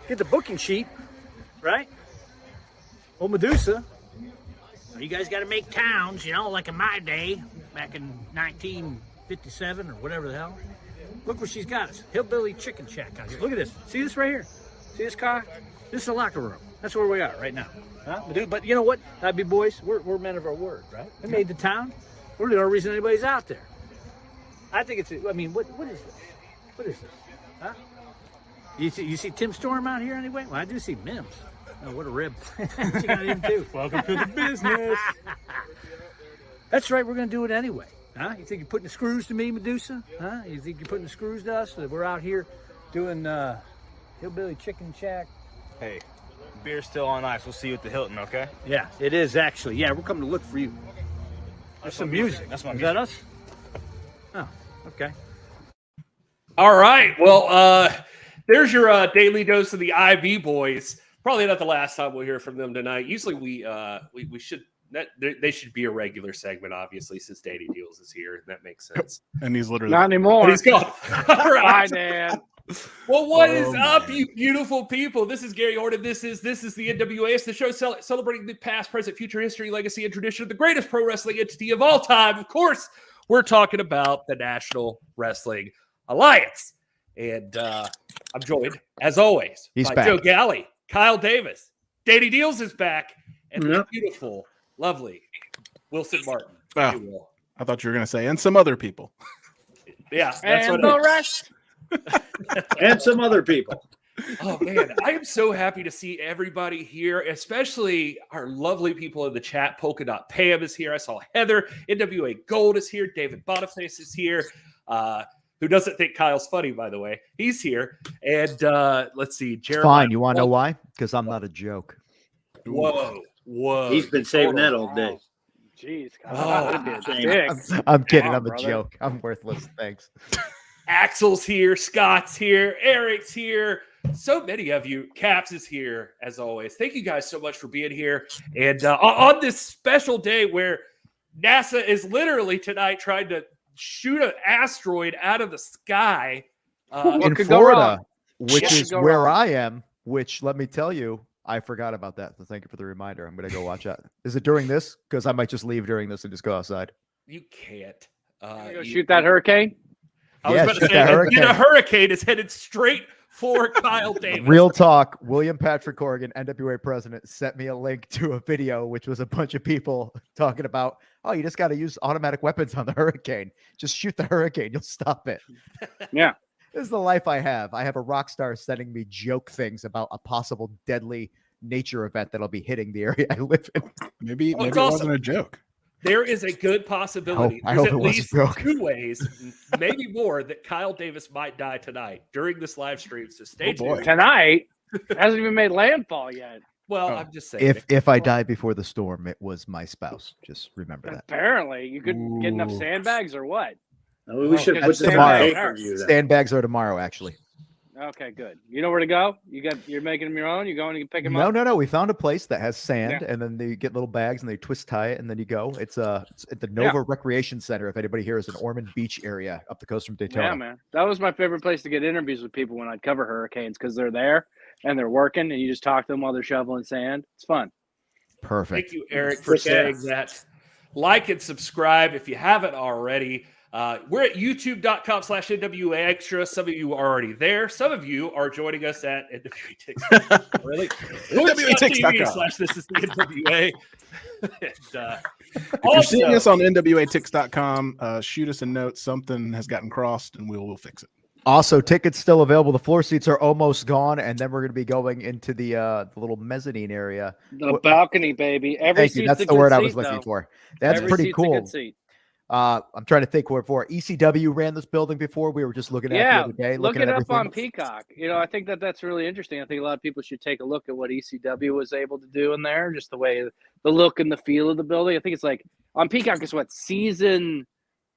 get the booking sheet, right? Old Medusa. You guys got to make towns, you know, like in my day, back in 1957 or whatever the hell. Look where she's got us. Hillbilly Chicken Shack out here. Look at this. See this right here? See this car? This is a locker room. That's where we are right now. Huh? But you know what? That'd be boys. We're men of our word, right? We made the town. We're the only reason anybody's out there. I think it's, I mean, what is this? What is this? Huh? You see Tim Storm out here anyway? Well, I do see Mims. Oh, what a rib. She got him too. Welcome to the business. That's right, we're going to do it anyway. Huh? You think you're putting the screws to me, Medusa? Huh? You think you're putting the screws to us? We're out here doing Hillbilly Chicken Shack. Hey, beer's still on ice. We'll see you at the Hilton, okay? Yeah, it is actually. Yeah, we're coming to look for you. There's some music. That's my music. music. Is that us? Oh, okay. All right. Well, there's your daily dose of the IV boys. Probably not the last time we'll hear from them tonight. Usually we should they should be a regular segment, obviously, since Danny Dealz is here. That makes sense. And he's literally Not anymore. But he's gone. All right. Bye, Dan. Well, what is up, you beautiful people? This is Gary Horne. This is the NWA. It's the show celebrating the past, present, future, history, legacy, and tradition of the greatest pro wrestling entity of all time. Of course, we're talking about the National Wrestling Alliance. And I'm joined, as always, by back. Joe Galli, Kyle Davis, Danny Dealz is back, and the beautiful, lovely Wilson Martin. Oh, I thought you were going to say, and some other people. Yeah, that's And what the rest. And some other people. Oh, man, I am so happy to see everybody here, especially our lovely people in the chat. Polka Dot Pam is here. I saw Heather. NWA Gold is here. David Boniface is here. Who doesn't think Kyle's funny, by the way. He's here. And let's see. Jeremiah. Fine. You want to know why? Because I'm not a joke. Whoa. He's been saving that all day. Jeez, I'm kidding. on, I'm a brother. joke. I'm worthless. Thanks. Axel's here. Scott's here. Eric's here. So many of you. Caps is here, as always. Thank you guys so much for being here. And on this special day where NASA is literally tonight trying to shoot an asteroid out of the sky. In Florida, which is where I am, which, let me tell you, I forgot about that. So thank you for the reminder. I'm going to go watch that. Is it during this? Because I might just leave during this and just go outside. You can't. Go shoot that hurricane? I was about to say, a hurricane is headed straight for Kyle Davis. Real talk. William Patrick Corgan, NWA president, sent me a link to a video, which was a bunch of people talking about, oh, you just got to use automatic weapons on the hurricane. Just shoot the hurricane. You'll stop it. Yeah. This is the life I have. I have a rock star sending me joke things about a possible deadly nature event that'll be hitting the area I live in. Maybe it awesome. wasn't a joke. There is a good possibility. I hope There's it at was a least joke. 2 ways, maybe more, that Kyle Davis might die tonight during this live stream. So stay tuned. Tonight? It hasn't even made landfall yet. Well, I'm just saying. If I die before the storm, it was my spouse. Just remember that. Apparently. You couldn't get enough sandbags or what? We should put That's this tomorrow. tomorrow. Sandbags are tomorrow, actually. Okay, good. You know where to go? You're making them your own? You going to pick them up? No. We found a place that has sand, and then they get little bags and they twist tie it, and then you go. It's at the Nova Recreation Center. If anybody here is in Ormond Beach area, up the coast from Daytona. Yeah, man. That was my favorite place to get interviews with people when I'd cover hurricanes, because they're there and they're working, and you just talk to them while they're shoveling sand. It's fun. Perfect. Thank you, Eric, for saying that. Like and subscribe if you haven't already. We're at youtube.com/NWA Extra. Some of you are already there. Some of you are joining us at NWA really? Twitch.tv/This Is The NWA. If you're seeing us on NWATix.com, shoot us a note. Something has gotten crossed, and we'll fix it. Also, tickets still available. The floor seats are almost gone, and then we're going to be going into the little mezzanine area. The balcony, baby. Thank you. That's the word I was looking for. That's pretty cool. I'm trying to think what for. ECW ran this building before. We were just looking at it the other day. Look it up on Peacock. I think that's really interesting. I think a lot of people should take a look at what ECW was able to do in there, just the way, the look and the feel of the building. I think it's like on Peacock. It's what, season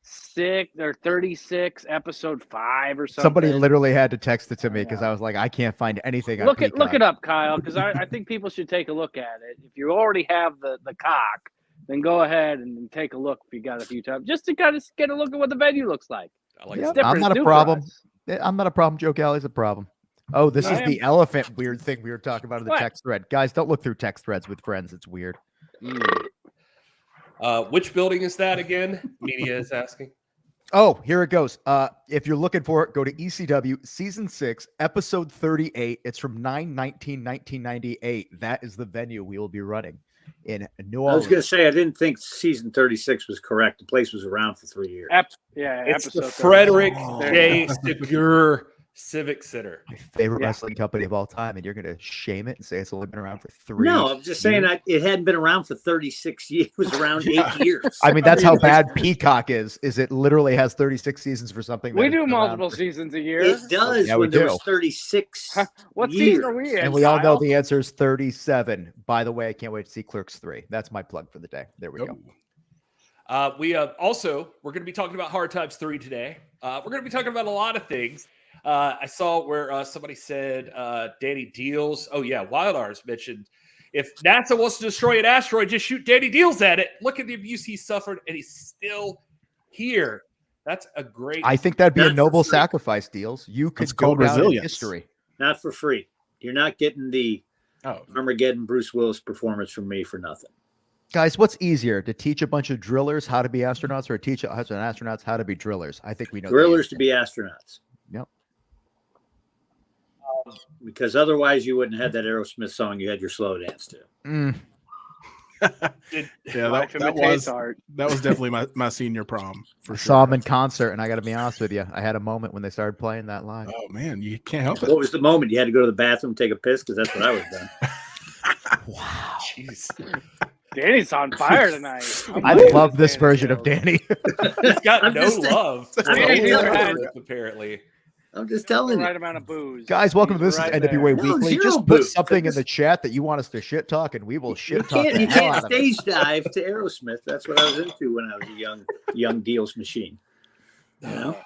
6 or 36, episode 5 or something. Somebody literally had to text it to me because I was like, I can't find anything. Look it up, Kyle, because I think people should take a look at it. If you already have the cock, then go ahead and take a look if you got a few times, just to kind of get a look at what the venue looks like. I'm not a problem. I'm not a problem. Joe Galli's a problem. Oh, this I is the elephant weird thing we were talking about in the What? text thread. Guys, don't look through text threads with friends. It's weird. Which building is that again? Media is asking. Oh, here it goes. If you're looking for it, go to ECW Season 6, Episode 38. It's from 9/19/1998. That is the venue we will be running in New I was Orleans. going to say, I didn't think season 36 was correct. The place was around for 3 years. It's the episode Frederick 30. J. Secure Civic Center. My favorite Yeah. wrestling company of all time, and you're going to shame it and say it's only been around for 3 No, I'm just saying years? it hadn't been around for 36 years. It was around 8 years. I mean, that's how bad Peacock is it literally has 36 seasons for something. We that has do been around multiple for- seasons a year. It does Yeah, we when there do. was 36 What years. season are we in? And we all know Kyle? the answer is 37. By the way, I can't wait to see Clerks 3. That's my plug for the day. There we go. We also, we're going to be talking about Hard Times 3 today. We're going to be talking about a lot of things. I saw where somebody said Danny Dealz. Oh, yeah. Wild R's mentioned if NASA wants to destroy an asteroid, just shoot Danny Dealz at it. Look at the abuse he suffered, and he's still here. That's a great. I think that'd be a Not noble for free. sacrifice, Deals. You could It's go called down in resilience. history. Not for free. You're not getting the Oh, Armageddon Bruce Willis performance from me for nothing. Guys, what's easier, to teach a bunch of drillers how to be astronauts or teach a bunch of astronauts how to be drillers? I think we know. the Drillers to answer. be astronauts. Yep. Because otherwise you wouldn't have that Aerosmith song you had your slow dance to. Mm. yeah, Life that imitates was art. definitely my senior prom for I sure. saw them in concert, and I got to be honest with you, I had a moment when they started playing that live. Oh man, you can't help What it. was the moment? You had to go to the bathroom and take a piss? Because that's what I would have done. Wow. Jeez. Danny's on fire tonight. I love this version of Danny. He's got I'm no just saying- love. for I'm the just whole telling group, apparently. I'm just The telling right you. amount of booze. Guys, welcome to He's this is right NWA No, Weekly. zero Just put booze. something in the chat that you want us to shit talk, and we will shit talk the You hell can't out of it. stage dive to Aerosmith. That's what I was into when I was a young Dealz machine. You know?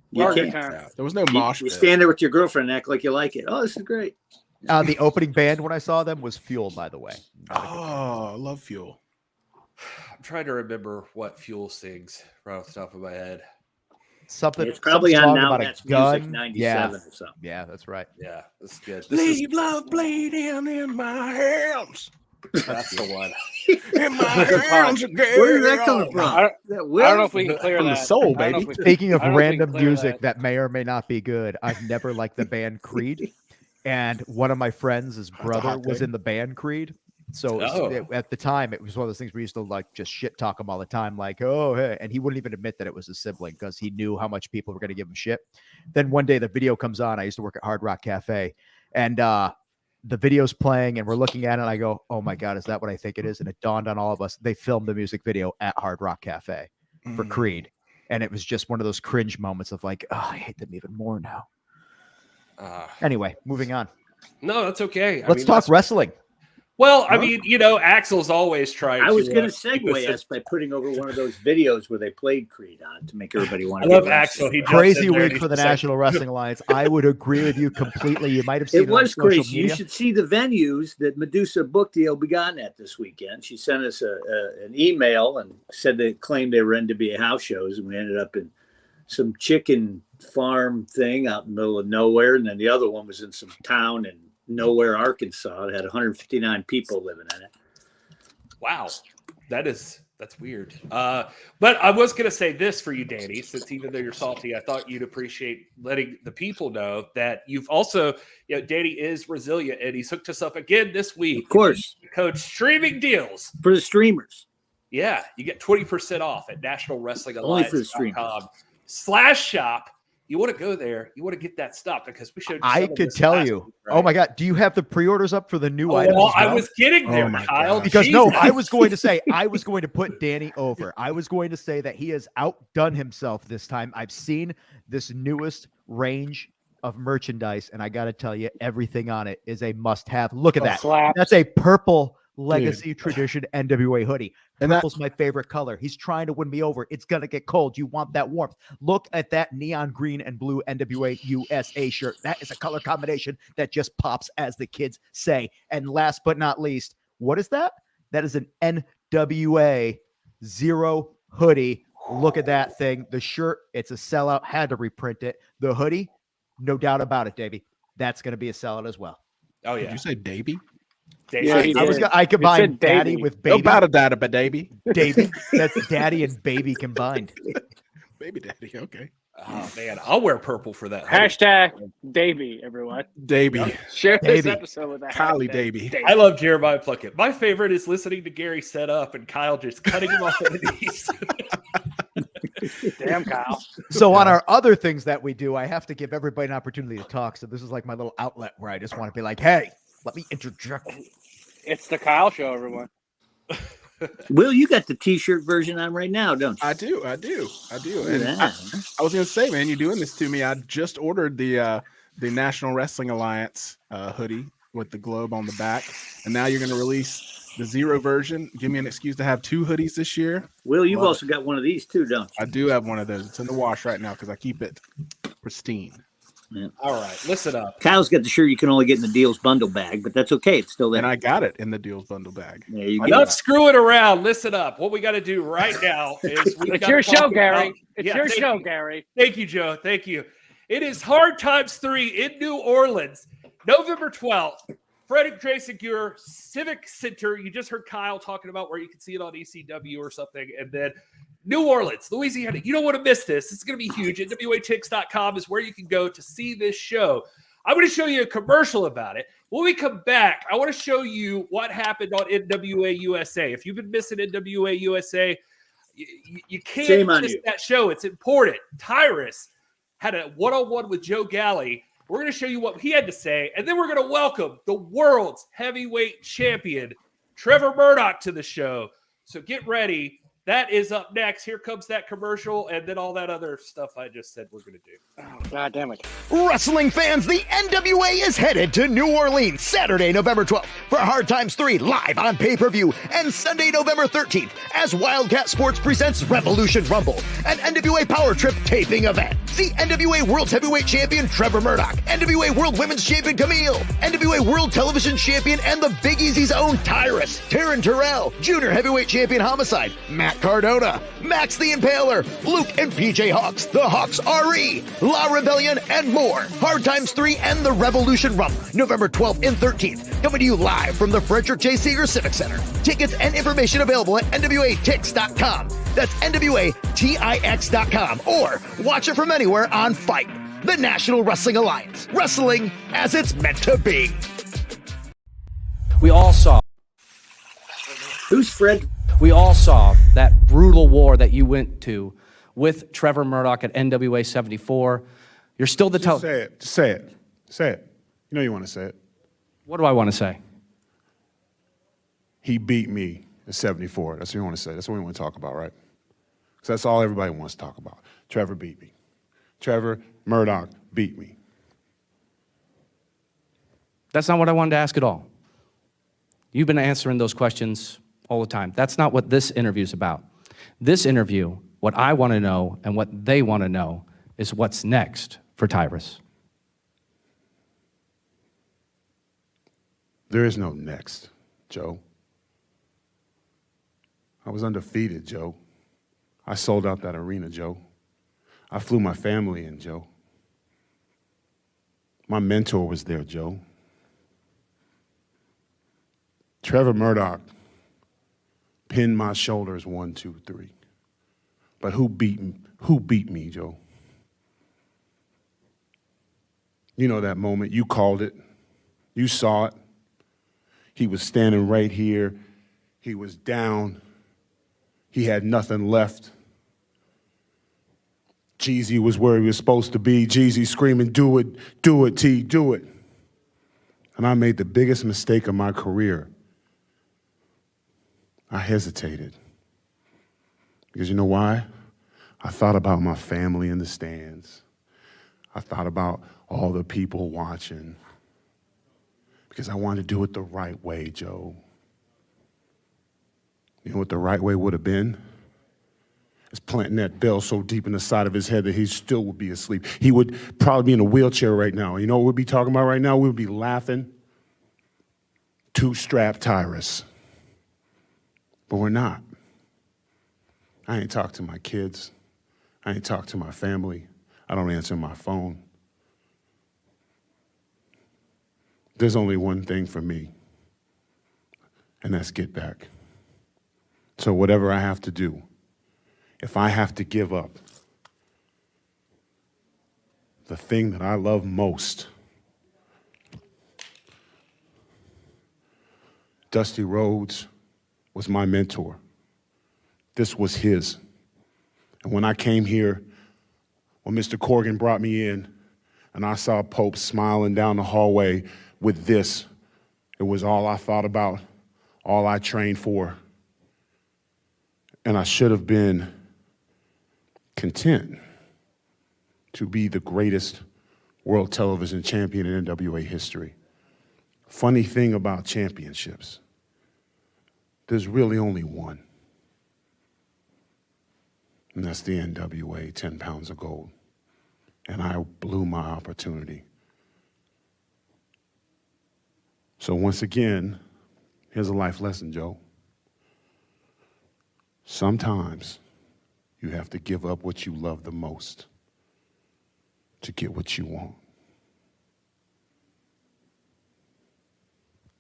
You Mark can't. time. Yeah, there was no mosh You pit. stand there with your girlfriend and act like you like it. Oh, this is great. The opening band when I saw them was Fuel, by the way. Oh, I love Fuel. I'm trying to remember what Fuel sings right off the top of my head. Something. It's probably some on song Now about a That's gun. Music 97 Yeah, or something. yeah, that's right. Yeah, that's good. This is, Leave love bleeding in my hands. that's the one. In my hands again. Where is that coming from? I don't- Is that I Will? don't know if we can clear From the that. soul, I don't know baby. if we- Speaking of I don't think we can random clear music that may or may not be good, I've never liked the band Creed, and one of my friends' a brother hot was take. in the band Creed. So at the time, it was one of those things we used to like just shit talk him all the time, like, oh, hey. And he wouldn't even admit that it was a sibling because he knew how much people were going to give him shit. Then one day the video comes on. I used to work at Hard Rock Cafe, and the video's playing, and we're looking at it. And I go, oh my God, is that what I think it is? And it dawned on all of us. They filmed the music video at Hard Rock Cafe for Mm. Creed. And it was just one of those cringe moments of like, oh, I hate them even more now. Anyway, moving on. No, that's okay. Let's talk wrestling. Well, I mean, you know, Axel's always trying. I was going to keep us segue in- us by putting over one of those videos where they played Creed on to make everybody want I to. love Axel. He jumps Crazy in there and week for he's the just like, National Wrestling Alliance. I would agree with you completely. You might have seen It it on was social crazy. You media. should see the venues that Medusa booked the El Begotten at this weekend. She sent us an email and said they claimed they were NWA house shows, and we ended up in some chicken farm thing out in the middle of nowhere, and then the other one was in some town in nowhere, Arkansas. It had 159 people living in it. Wow, that's weird. But I was gonna say this for you, Danny, since even though you're salty, I thought you'd appreciate letting the people know that you've also, you know, Danny is resilient and he's hooked us up again this week. Of course, Code streaming deals. for the streamers. Yeah, you get 20% off at Only for the streamers. nationalwrestlingalliance.com/shop. You want to go there, you want to get that stuff because we showed you I some of could this tell last you. week, Oh right? my God. Do you have the pre-orders up for the new Oh, items? well, as I well? was getting there, Oh my Kyle. gosh. Because no, Jesus. I was going to say, I was going to put Danny over. I was going to say that he has outdone himself this time. I've seen this newest range of merchandise, and I got to tell you, everything on it is a must-have. Look at that. Slap. That's a purple Legacy Tradition NWA hoodie. And that- Purple's my favorite color. He's trying to win me over. It's going to get cold. You want that warmth. Look at that neon green and blue NWA USA shirt. That is a color combination that just pops, as the kids say. And last but not least, what is that? That is an NWA Zero hoodie. Look at that thing. The shirt, it's a sellout. Had to reprint it. The hoodie, no doubt about it, Davey. That's going to be a sellout as well. Oh Did yeah. you say Davy? Yeah, he did. I combined said daddy Davy. with No baby. about that, but Davy. Davy. That's daddy and baby combined. Baby daddy. Okay. Oh man, I'll wear purple for that. Hashtag Davy, everyone. Davy. Share this Davy. episode with that. Kylie Davy. I love Jeremiah Pluckett. My favorite is listening to Gary set up and Kyle just cutting him off at the knees. Damn, Kyle. So on our other things that we do, I have to give everybody an opportunity to talk. So this is like my little outlet where I just want to be like, hey, let me interject. It's the Kyle show, everyone. Will, you got the T-shirt version on right now, don't you? I do. And Yeah. I was gonna say, man, you're doing this to me. I just ordered the National Wrestling Alliance hoodie with the globe on the back, and now you're gonna release the zero version. Give me an excuse to have 2 hoodies this year. Will, you've also got one of these too, don't you? I do have one of those. It's in the wash right now because I keep it pristine. All right, listen up. Kyle's got the shirt you can only get in the Dealz bundle bag, but that's okay. It's still there. And I got it in the Dealz bundle bag. There you go. Enough screwing around. Listen up. What we got to do right now is It's your show, Gary. It's your show, you. Gary. Thank you, Joe. Thank you. It is Hard Times 3 in New Orleans, November 12th. Frederick J. Segura Civic Center. You just heard Kyle talking about where you can see it on ECW or something. And then New Orleans, Louisiana. You don't want to miss this. It's going to be huge. NWATix.com is where you can go to see this show. I'm going to show you a commercial about it. When we come back, I want to show you what happened on NWA USA. If you've been missing NWA USA, you can't miss that show. It's important. Tyrus had a one-on-one with Joe Galli. We're going to show you what he had to say, and then we're going to welcome the world's heavyweight champion, TREVOR MURDOCH, to the show. So get ready. That is up next. Here comes that commercial and then all that other stuff I just said we're going to do. Oh, God damn it. Wrestling fans, the NWA is headed to New Orleans Saturday, November 12th for Hard Times 3 live on pay-per-view, and Sunday, November 13th as Wildcat Sports presents Revolution Rumble, an NWA Power Trip taping event. See NWA Worlds Heavyweight Champion TREVOR MURDOCH, NWA World Women's Champion Camille, NWA World Television Champion and the Big Easy's own Tyrus, Taryn Terrell, Junior Heavyweight Champion Homicide, Matt Cardona, Max the Impaler, Luke and PJ Hawks, the Hawks RE, La Rebellion, and more. Hard Times 3 and the Revolution Rumble, November 12th and 13th, coming to you live from the Frederick J. Seeger Civic Center. Tickets and information available at NWATix.com. That's NWATix.com, or watch it from anywhere on Fight, the National Wrestling Alliance. Wrestling as it's meant to be. We all saw. Who's Fred? We all saw that brutal war that you went to with TREVOR MURDOCH at NWA 74. You're still the Just say it. Just say it. Say it. You know you want to say it. What do I want to say? He beat me at 74. That's what you want to say. That's what we want to talk about, right? Because that's all everybody wants to talk about. TREVOR beat me. TREVOR MURDOCH beat me. That's not what I wanted to ask at all. You've been answering those questions all the time. That's not what this interview is about. This interview, what I want to know and what they want to know is what's next for Tyrus. There is no next, Joe. I was undefeated, Joe. I sold out that arena, Joe. I flew my family in, Joe. My mentor was there, Joe. TREVOR MURDOCH pinned my shoulders 1, 2, 3. But who beat me, Joe? You know that moment. You called it. You saw it. He was standing right here. He was down. He had nothing left. Jeezy was where he was supposed to be. Jeezy screaming, do it, T, do it. And I made the biggest mistake of my career. I hesitated. Because you know why? I thought about my family in the stands. I thought about all the people watching. Because I wanted to do it the right way, Joe. You know what the right way would have been? It's planting that bell so deep in the side of his head that he still would be asleep. He would probably be in a wheelchair right now. You know what we'd be talking about right now? We would be laughing. Two-strap Tyrus. But we're not. I ain't talked to my kids. I ain't talked to my family. I don't answer my phone. there's only one thing for me, and that's get back. So whatever I have to do, if I have to give up the thing that I love most, Dusty Rhodes was my mentor. This was his. And when I came here, when Mr. Corgan brought me in, and I saw Pope smiling down the hallway with this, it was all I thought about, all I trained for. And I should have been content to be the greatest world television champion in NWA history. Funny thing about championships, there's really only one. And that's the NWA 10 pounds of gold. And I blew my opportunity. So once again, here's a life lesson, Joe. Sometimes you have to give up what you love the most to get what you want.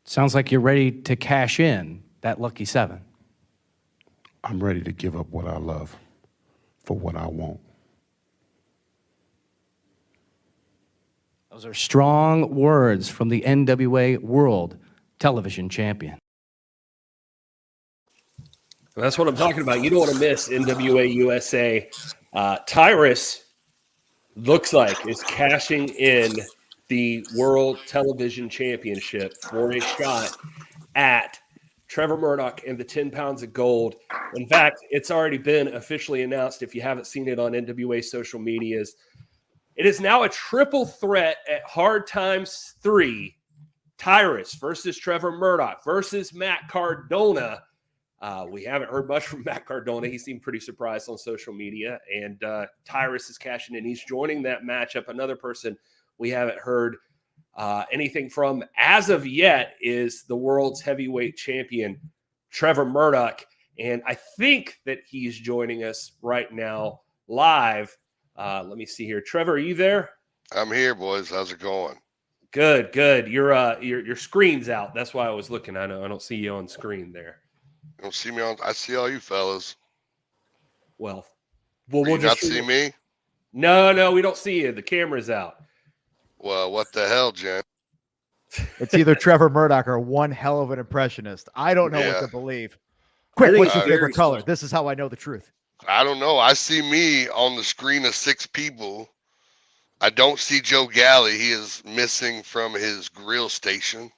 Sounds like you're ready to cash in that lucky 7. I'm ready to give up what I love for what I want. Those are strong words from the NWA World Television Champion. That's what I'm talking about. You don't want to miss NWA USA. Tyrus looks like is cashing in the World Television Championship for a shot at TREVOR Murdoch and the 10 pounds of gold. In fact, it's already been officially announced. If you haven't seen it on NWA social medias, it is now a triple threat at Hard Times 3. Tyrus versus TREVOR Murdoch versus Matt Cardona. We haven't heard much from Matt Cardona. He seemed pretty surprised on social media. And Tyrus is cashing in. He's joining that matchup. Another person we haven't heard anything from as of yet is the world's heavyweight champion, TREVOR Murdoch. And I think that he's joining us right now live. Let me see here. Trevor, are you there? I'm here, boys. How's it going? Good, good. Your screen's out. That's why I was looking. I don't see you on screen there. You don't see me on? I see all you fellas. We'll we'll just not see me. No, we don't see you. The camera's out. Well, what the hell, Jen? It's either TREVOR Murdoch or one hell of an impressionist. I don't know what to believe. Quick, think what's it's your favorite very color? small. This is how I know the truth. I don't know. I see me on the screen of 6 people. I don't see Joe Galli. He is missing from his grill station.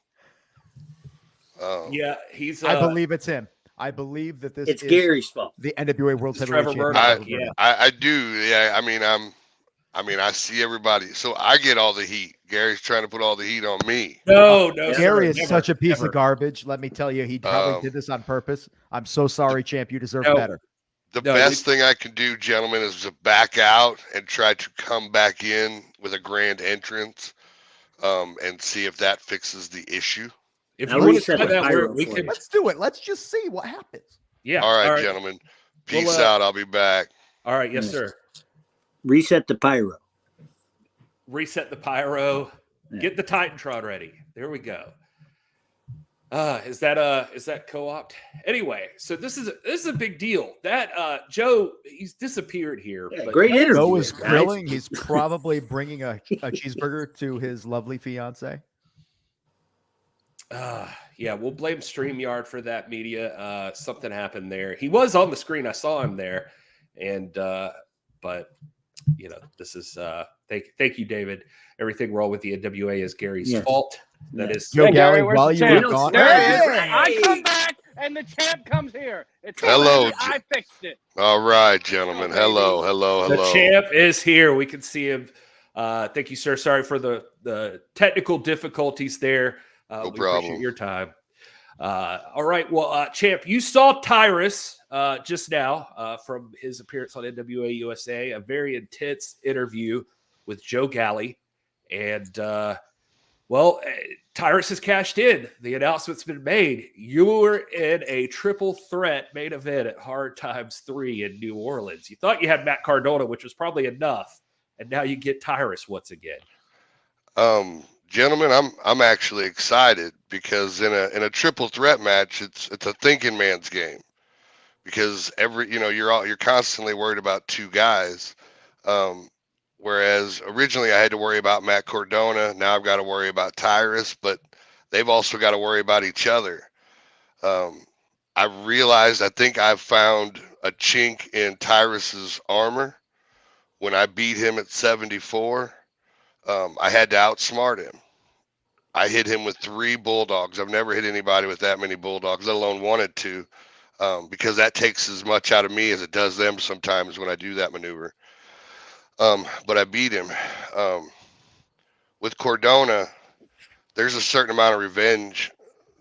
Yeah, he's. I believe it's him. I believe that this It's is Gary's fault. the NWA World Heavyweight TREVOR Championship. Murdoch. Yeah. I do. Yeah. I mean, I see everybody. So I get all the heat. Gary's trying to put all the heat on me. No, Gary is never, such a piece never. of garbage. Let me tell you, he probably did this on purpose. I'm so sorry, champ. You deserve better. The best thing I can do, gentlemen, is to back out and try to come back in with a grand entrance and see if that fixes the issue. If Now you want to reset try the that, pyro we for can. you. Let's do it. Let's just see what happens. Yeah. All right, gentlemen. Peace out. I'll be back. All right. Yes, sir. Reset the pyro. Reset the pyro. Yeah. Get the Titantron ready. There we go. Is that co-opt? Anyway, so this is a big deal. That Joe, he's disappeared here. Yeah, but great interview. Joe is guys. grilling. He's probably bringing a cheeseburger to his lovely fiance. Yeah, we'll blame StreamYard for that media. Something happened there. He was on the screen. I saw him there. And but you know, this is thank you, David. Everything wrong with the NWA is Gary's fault. That is Joe Galli, Gary, where's while the you champ? were gone. There it is. Hey! I come back and the champ comes here. It's Hello, I fixed it. All right, gentlemen. Hello. the champ is here. We can see him. Thank you, sir. Sorry for the technical difficulties there. No we problem. appreciate your time. All right. Well, champ, you saw Tyrus just now from his appearance on NWA USA, a very intense interview with Joe Galli. And, Tyrus has cashed in. The announcement's been made. You were in a triple threat main event at Hard Times 3 in New Orleans. You thought you had Matt Cardona, which was probably enough. And now you get Tyrus once again. Gentlemen, I'm actually excited because in a triple threat match, it's a thinking man's game. Because you're constantly worried about two guys. Whereas originally I had to worry about Matt Cardona. Now I've got to worry about Tyrus, but they've also got to worry about each other. I realized I think I've found a chink in Tyrus's armor. When I beat him at 74, I had to outsmart him. I hit him with 3 bulldogs. I've never hit anybody with that many bulldogs, let alone wanted to, because that takes as much out of me as it does them sometimes when I do that maneuver. But I beat him. With Cardona, there's a certain amount of revenge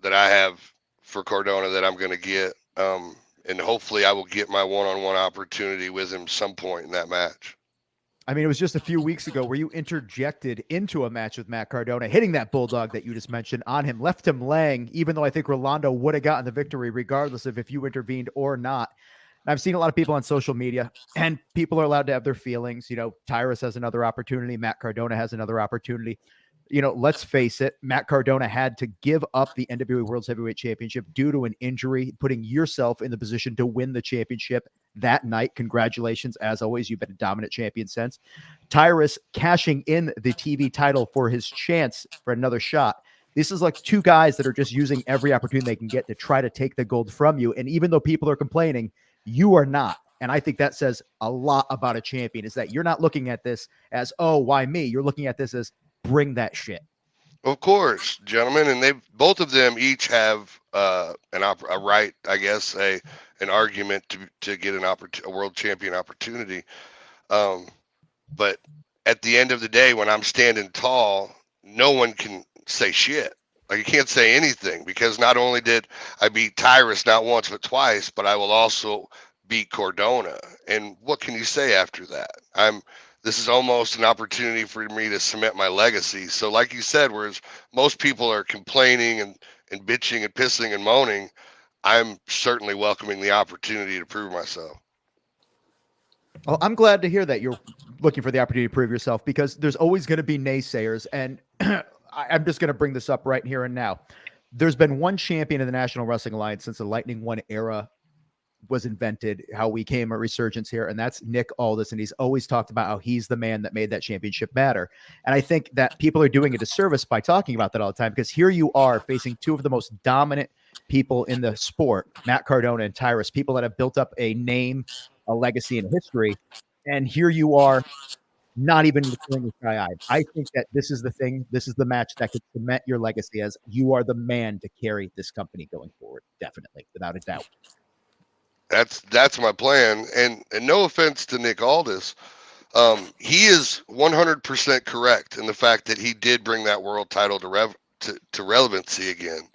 that I have for Cardona that I'm going to get. And hopefully I will get my one-on-one opportunity with him some point in that match. I mean, it was just a few weeks ago where you interjected into a match with Matt Cardona, hitting that bulldog that you just mentioned on him, left him laying, even though I think Rolando would have gotten the victory regardless of if you intervened or not. And I've seen a lot of people on social media, and people are allowed to have their feelings. You know, Tyrus has another opportunity. Matt Cardona has another opportunity. You know, let's face it, Matt Cardona had to give up the NWA Worlds Heavyweight Championship due to an injury, putting yourself in the position to win the championship that night. Congratulations. As always, you've been a dominant champion since. Tyrus cashing in the TV title for his chance for another shot. This is like two guys that are just using every opportunity they can get to try to take the gold from you. And even though people are complaining, you are not. And I think that says a lot about a champion, is that you're not looking at this as, oh, why me? You're looking at this as, bring that shit. Of course, gentlemen, and both of them each have a right, I guess, an argument to get a world champion opportunity. But at the end of the day, when I'm standing tall, no one can say shit. Like, you can't say anything, because not only did I beat Tyrus not once but twice, but I will also beat Cardona. And what can you say after that? This is almost an opportunity for me to cement my legacy. So like you said, whereas most people are complaining and bitching and pissing and moaning, I'm certainly welcoming the opportunity to prove myself. Well, I'm glad to hear that you're looking for the opportunity to prove yourself, because there's always going to be naysayers. And I'm just going to bring this up right here and now. There's been one champion in the National Wrestling Alliance since the Lightning One era was invented, how we came a resurgence here, and that's Nick Aldis. And he's always talked about how he's the man that made that championship matter. And I think that people are doing a disservice by talking about that all the time, because here you are facing two of the most dominant people in the sport, Matt Cardona and Tyrus, people that have built up a name, a legacy, and history. And here you are, not even looking sky-eyed. I think that this is the thing. This is the match that could cement your legacy as you are the man to carry this company going forward. Definitely, without a doubt. That's my plan. And no offense to Nick Aldis, he is 100% correct in the fact that he did bring that world title to relevancy again.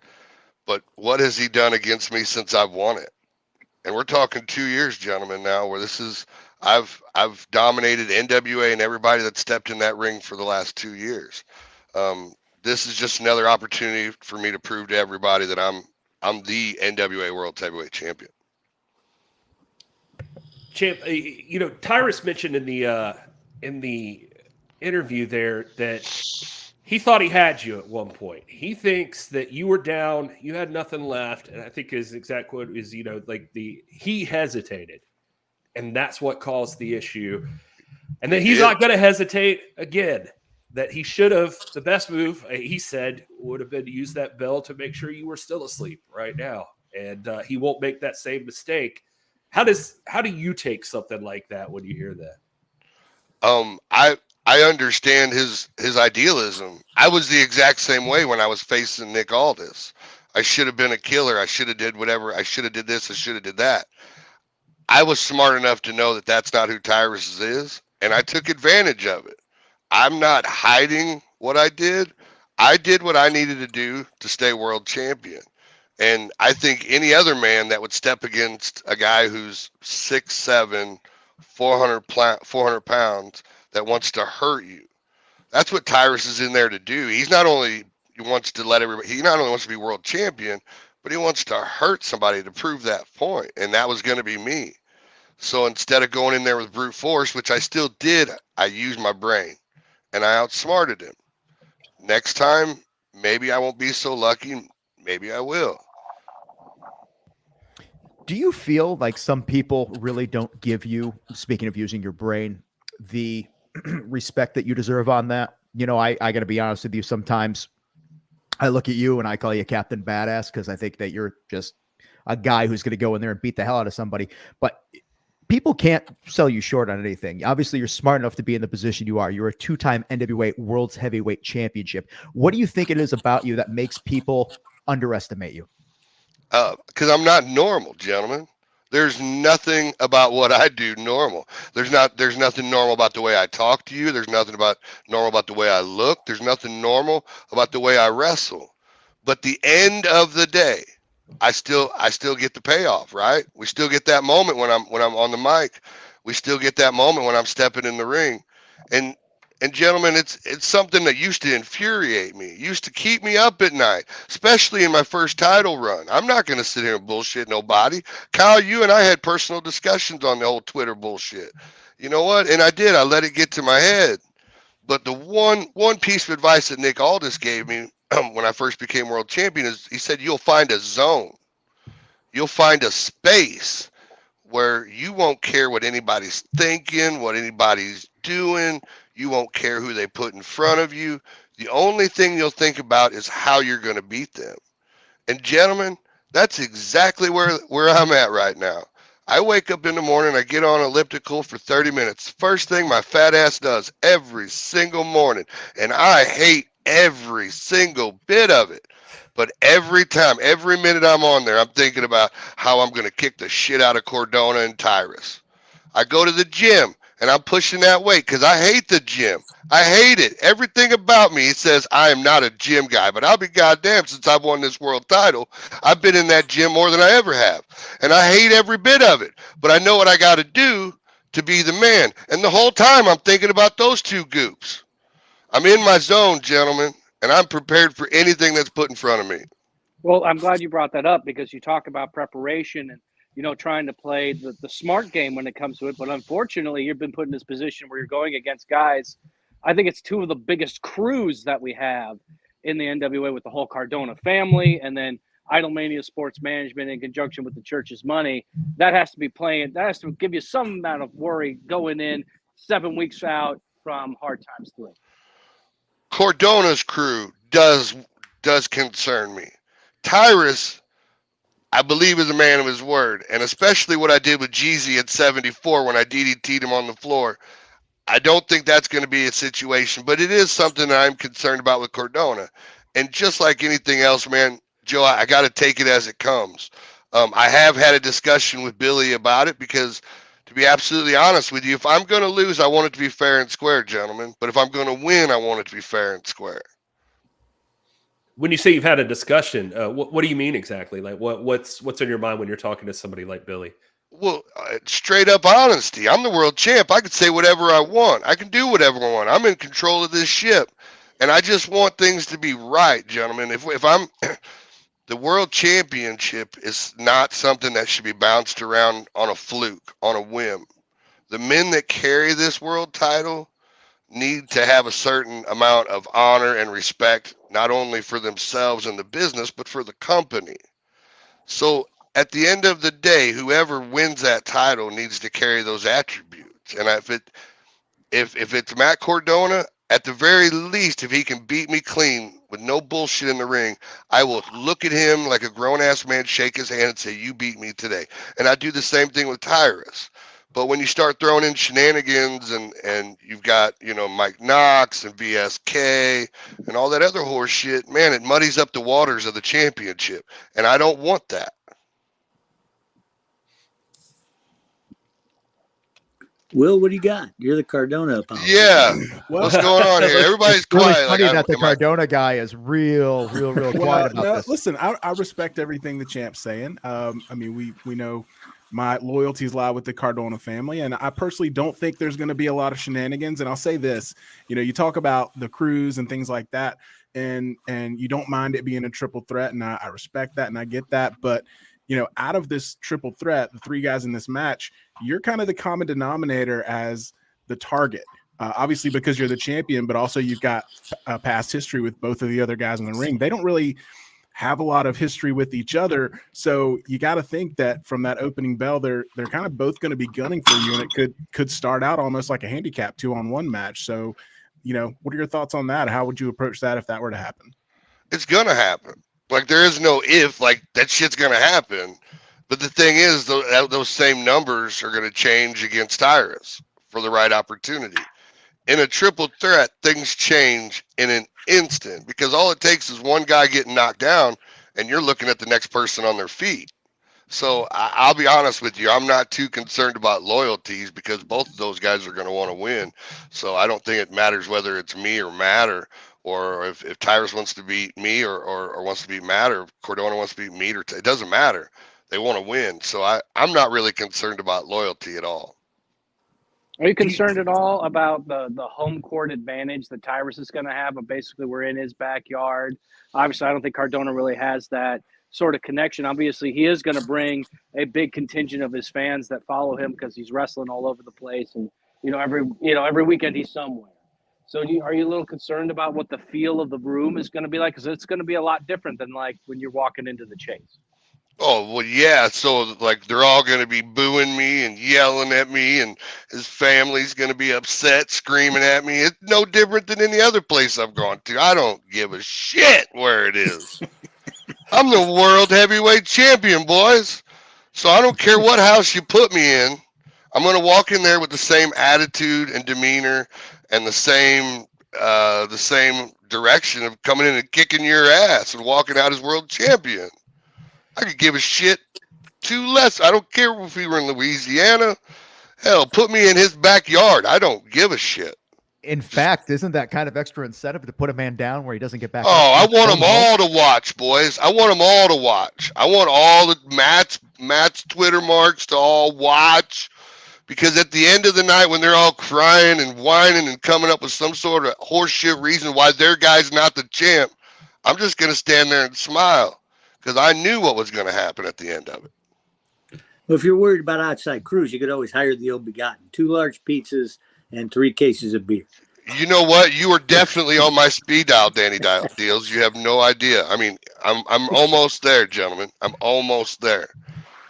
But what has he done against me since I've won it? And we're talking 2 years, gentlemen, now, where I've dominated NWA and everybody that stepped in that ring for the last 2 years. This is just another opportunity for me to prove to everybody that I'm the NWA World Heavyweight Champion. Champ, you know, Tyrus mentioned in the interview there that he thought he had you at one point. He thinks that you were down, you had nothing left, and I think his exact quote is, you know, like he hesitated, and that's what caused the issue. And then he's not going to hesitate again. That he should have, the best move, he said, would have been to use that bell to make sure you were still asleep right now, and he won't make that same mistake. How do you take something like that when you hear that? I understand his idealism. I was the exact same way when I was facing Nick Aldis. I should have been a killer. I should have did whatever. I should have did this. I should have did that. I was smart enough to know that that's not who Tyrus is, and I took advantage of it. I'm not hiding what I did. I did what I needed to do to stay world champion. And I think any other man that would step against a guy who's 6'7", 400 pounds that wants to hurt you, that's what Tyrus is in there to do. He not only wants to be world champion, but he wants to hurt somebody to prove that point. And that was going to be me. So instead of going in there with brute force, which I still did, I used my brain and I outsmarted him. next time, maybe I won't be so lucky. Maybe I will. Do you feel like some people really don't give you, speaking of using your brain, the respect that you deserve on that? You know, I got to be honest with you. Sometimes I look at you and I call you Captain Badass because I think that you're just a guy who's going to go in there and beat the hell out of somebody. But people can't sell you short on anything. Obviously, you're smart enough to be in the position you are. You're a two-time NWA Worlds Heavyweight Championship. What do you think it is about you that makes people underestimate you? Because I'm not normal, gentlemen. There's nothing about what I do normal. There's nothing normal about the way I talk to you. There's nothing normal about the way I look. There's nothing normal about the way I wrestle. But the end of the day, I still get the payoff, right? We still get that moment when I'm on the mic. We still get that moment when I'm stepping in the ring. And gentlemen, it's something that used to infuriate me, used to keep me up at night, especially in my first title run. I'm not going to sit here and bullshit nobody. Kyle, you and I had personal discussions on the old Twitter bullshit. You know what? And I did. I let it get to my head. But the one piece of advice that Nick Aldis gave me when I first became world champion is he said, you'll find a zone. You'll find a space where you won't care what anybody's thinking, what anybody's doing. You won't care who they put in front of you. The only thing you'll think about is how you're going to beat them. And gentlemen, that's exactly where I'm at right now. I wake up in the morning, I get on elliptical for 30 minutes. First thing my fat ass does every single morning. And I hate every single bit of it. But every time, every minute I'm on there, I'm thinking about how I'm going to kick the shit out of Cardona and Tyrus. I go to the gym. And I'm pushing that weight because I hate the gym. I hate it. Everything about me says I am not a gym guy. But I'll be goddamn, since I've won this world title, I've been in that gym more than I ever have. And I hate every bit of it. But I know what I got to do to be the man. And the whole time I'm thinking about those two goops. I'm in my zone, gentlemen. And I'm prepared for anything that's put in front of me. Well, I'm glad you brought that up because you talk about preparation and trying to play the smart game when it comes to it. But unfortunately, you've been put in this position where you're going against guys. I think it's two of the biggest crews that we have in the NWA with the whole Cardona family and then Idolmania Sports Management in conjunction with the church's money. That has to be playing. That has to give you some amount of worry going in 7 weeks out from Hard Times 3. Cardona's crew does concern me. Tyrus, I believe, is a man of his word, and especially what I did with Jeezy at 74 when I DDT'd him on the floor. I don't think that's going to be a situation, but it is something that I'm concerned about with Cardona. And just like anything else, man, Joe, I got to take it as it comes. I have had a discussion with Billy about it because, to be absolutely honest with you, if I'm going to lose, I want it to be fair and square, gentlemen. But if I'm going to win, I want it to be fair and square. When you say you've had a discussion, what do you mean exactly? Like what's on your mind when you're talking to somebody like Billy? Well, straight up honesty. I'm the world champ. I can say whatever I want. I can do whatever I want. I'm in control of this ship. And I just want things to be right, gentlemen. If I'm the world championship is not something that should be bounced around on a fluke, on a whim. The men that carry this world title need to have a certain amount of honor and respect, not only for themselves and the business, but for the company. So at the end of the day, whoever wins that title needs to carry those attributes. And if it's Matt Cardona, at the very least, if he can beat me clean with no bullshit in the ring, I will look at him like a grown-ass man, shake his hand and say, you beat me today. And I do the same thing with Tyrus. But when you start throwing in shenanigans and you've got, Mike Knox and VSK and all that other horse shit, man, it muddies up the waters of the championship. And I don't want that. Will, what do you got? You're the Cardona opponent. Yeah. What's going on here? Everybody's It's really quiet. funny that the Cardona guy is real quiet about this. Listen, I respect everything the champ's saying. We know my loyalties lie with the Cardona family, and I personally don't think there's going to be a lot of shenanigans. And I'll say this, you talk about the crews and things like that, and you don't mind it being a triple threat, and I respect that and I get that. But out of this triple threat, the three guys in this match, you're kind of the common denominator as the target. obviously because you're the champion, but also you've got past history with both of the other guys in the ring. They don't really have a lot of history with each other. So you got to think that from that opening bell, they're kind of both going to be gunning for you, and it could start out almost like a handicap 2-on-1 match. So, what are your thoughts on that? How would you approach that if that were to happen? It's going to happen. Like, there is no if, like, that shit's going to happen. But the thing is, those same numbers are going to change against Tyrus for the right opportunity. In a triple threat, things change in an instant because all it takes is one guy getting knocked down and you're looking at the next person on their feet. So I'll be honest with you. I'm not too concerned about loyalties because both of those guys are going to want to win. So I don't think it matters whether it's me or Matt or if Tyrus wants to beat me or wants to beat Matt or if Cardona wants to beat me. It doesn't matter. They want to win. So I'm not really concerned about loyalty at all. Are you concerned at all about the home court advantage that Tyrus is going to have? But basically, we're in his backyard. Obviously, I don't think Cardona really has that sort of connection. Obviously, he is going to bring a big contingent of his fans that follow him because he's wrestling all over the place, and every weekend he's somewhere. So, are you a little concerned about what the feel of the room is going to be like? Because it's going to be a lot different than like when you're walking into the Chase. Oh, well, yeah. So, like, they're all going to be booing me and yelling at me, and his family's going to be upset, screaming at me. It's no different than any other place I've gone to. I don't give a shit where it is. I'm the world heavyweight champion, boys. So I don't care what house you put me in. I'm going to walk in there with the same attitude and demeanor and the same direction of coming in and kicking your ass and walking out as world champion. I could give a shit two less. I don't care if we were in Louisiana. Hell, put me in his backyard. I don't give a shit. In fact, isn't that kind of extra incentive to put a man down where he doesn't get back? Oh, I want them all to watch, boys. I want them all to watch. I want all the Matt's Twitter marks to all watch. Because at the end of the night, when they're all crying and whining and coming up with some sort of horseshit reason why their guy's not the champ, I'm just going to stand there and smile. Because I knew what was going to happen at the end of it. Well, if you're worried about outside crews, you could always hire the old begotten. 2 large pizzas and 3 cases of beer. You know what? You are definitely on my speed dial, Danny Dealz. You have no idea. I mean, I'm almost there, gentlemen. I'm almost there.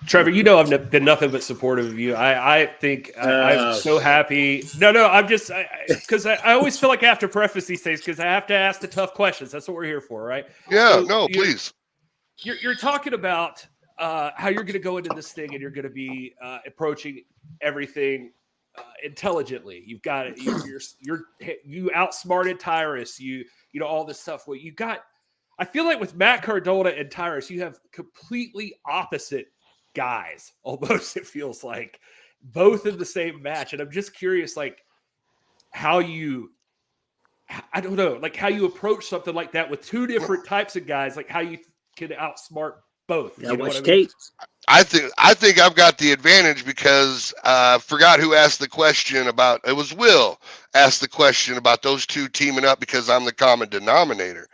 Trevor, I've been nothing but supportive of you. I think I'm so happy. No, I'm just because I always feel like I have to preface these things because I have to ask the tough questions. That's what we're here for, right? Yeah, please. You're talking about how you're going to go into this thing and you're going to be approaching everything intelligently. You've got it. You outsmarted Tyrus. All this stuff. Well, I feel like with Matt Cardona and Tyrus, you have completely opposite guys. Almost, it feels like both in the same match. And I'm just curious, like how you approach something like that with 2 different types of guys. Like how you can outsmart both. Yeah, watch tape. I think I've got the advantage because I forgot who asked the question about. It was Will asked the question about those 2 teaming up because I'm the common denominator.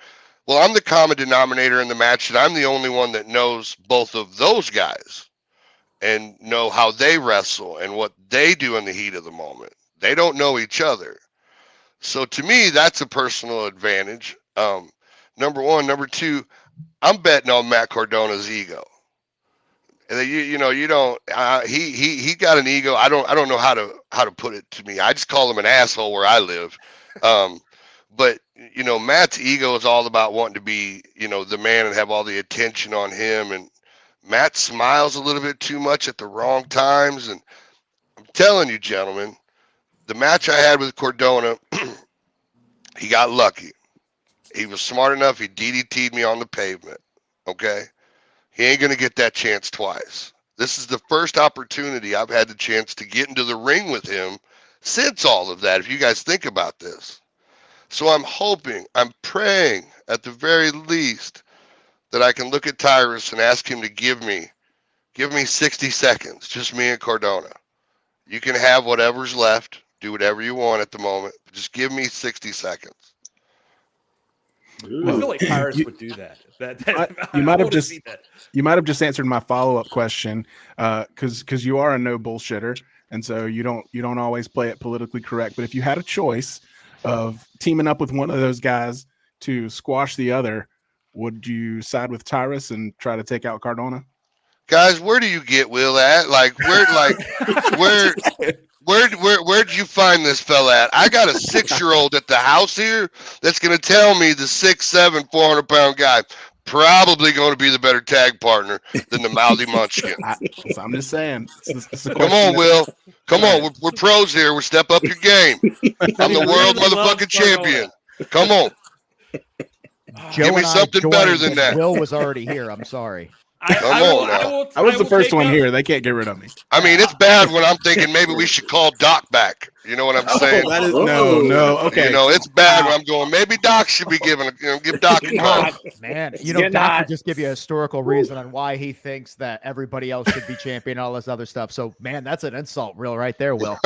Well, I'm the common denominator in the match, and I'm the only one that knows both of those guys and know how they wrestle and what they do in the heat of the moment. They don't know each other. So to me, that's a personal advantage. Number 1. Number 2, I'm betting on Matt Cardona's ego. And you don't. He got an ego. I don't know how to put it to me. I just call him an asshole where I live. But Matt's ego is all about wanting to be the man and have all the attention on him. And Matt smiles a little bit too much at the wrong times. And I'm telling you, gentlemen, the match I had with Cardona, he got lucky. He was smart enough. He DDT'd me on the pavement. Okay. He ain't going to get that chance twice. This is the first opportunity I've had the chance to get into the ring with him since all of that, if you guys think about this. So I'm praying at the very least that I can look at Tyrus and ask him to give me 60 seconds, just me and Cardona. You can have whatever's left, do whatever you want at the moment, but just give me 60 seconds. Ooh. I feel like Tyrus would do that. You might have just answered my follow-up question because you are a no bullshitter. and so you don't always play it politically correct. But if you had a choice of teaming up with one of those guys to squash the other, would you side with Tyrus and try to take out Cardona? Guys, where do you get Will at? Like where'd you find this fella at? I got a 6-year-old at the house here that's gonna tell me the 6'7", 400-pound guy probably going to be the better tag partner than the mouthy munchkin. I'm just saying. Come on, Will. Come on. We're pros here. We step up your game. I'm the world motherfucking champion. Come on. Give me something better than that. Will was already here. I'm sorry. I was the first one here. They can't get rid of me. I mean, it's bad when I'm thinking maybe we should call Doc back. You know what I'm saying? That is, no. Okay. You know, it's bad when I'm going, maybe Doc should be give Doc a call. Man, Doc could just give you a historical reason on why he thinks that everybody else should be champion and all this other stuff. So, man, that's an insult right there, Will.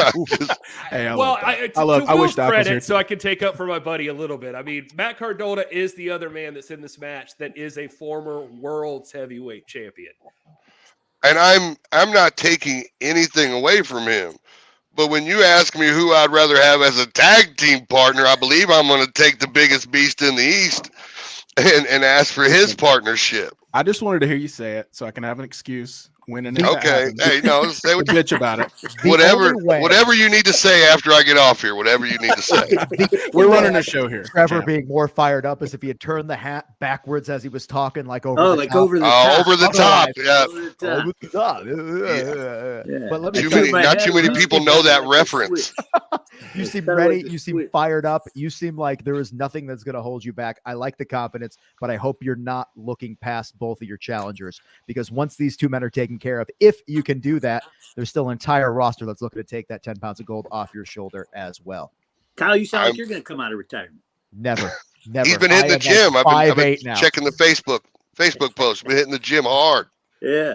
Hey, I wish Doc was here. So I can take up for my buddy a little bit. I mean, Matt Cardona is the other man that's in this match that is a former World's Heavyweight Champion. And I'm not taking anything away from him. But when you ask me who I'd rather have as a tag team partner, I believe I'm going to take the biggest beast in the East and ask for his partnership. I just wanted to hear you say it so I can have an excuse. Okay. Hey, no, say what bitch about it. Whatever you need to say after I get off here. Whatever you need to say. We're running a show here. Trevor being more fired up as if he had turned the hat backwards as he was talking, like over the top. Over the top. Yeah. Over the top. Yeah. But not too many people know that reference. You seem ready. You seem fired up. You seem like there is nothing that's going to hold you back. I like the confidence, but I hope you're not looking past both of your challengers, because once these two men are taken care of, if you can do that, there's still an entire roster that's looking to take that 10 pounds of gold off your shoulder as well. Kyle, you sound like you're going to come out of retirement. Never. He's been hitting the gym. I've been checking the Facebook posts. Been hitting the gym hard. Yeah.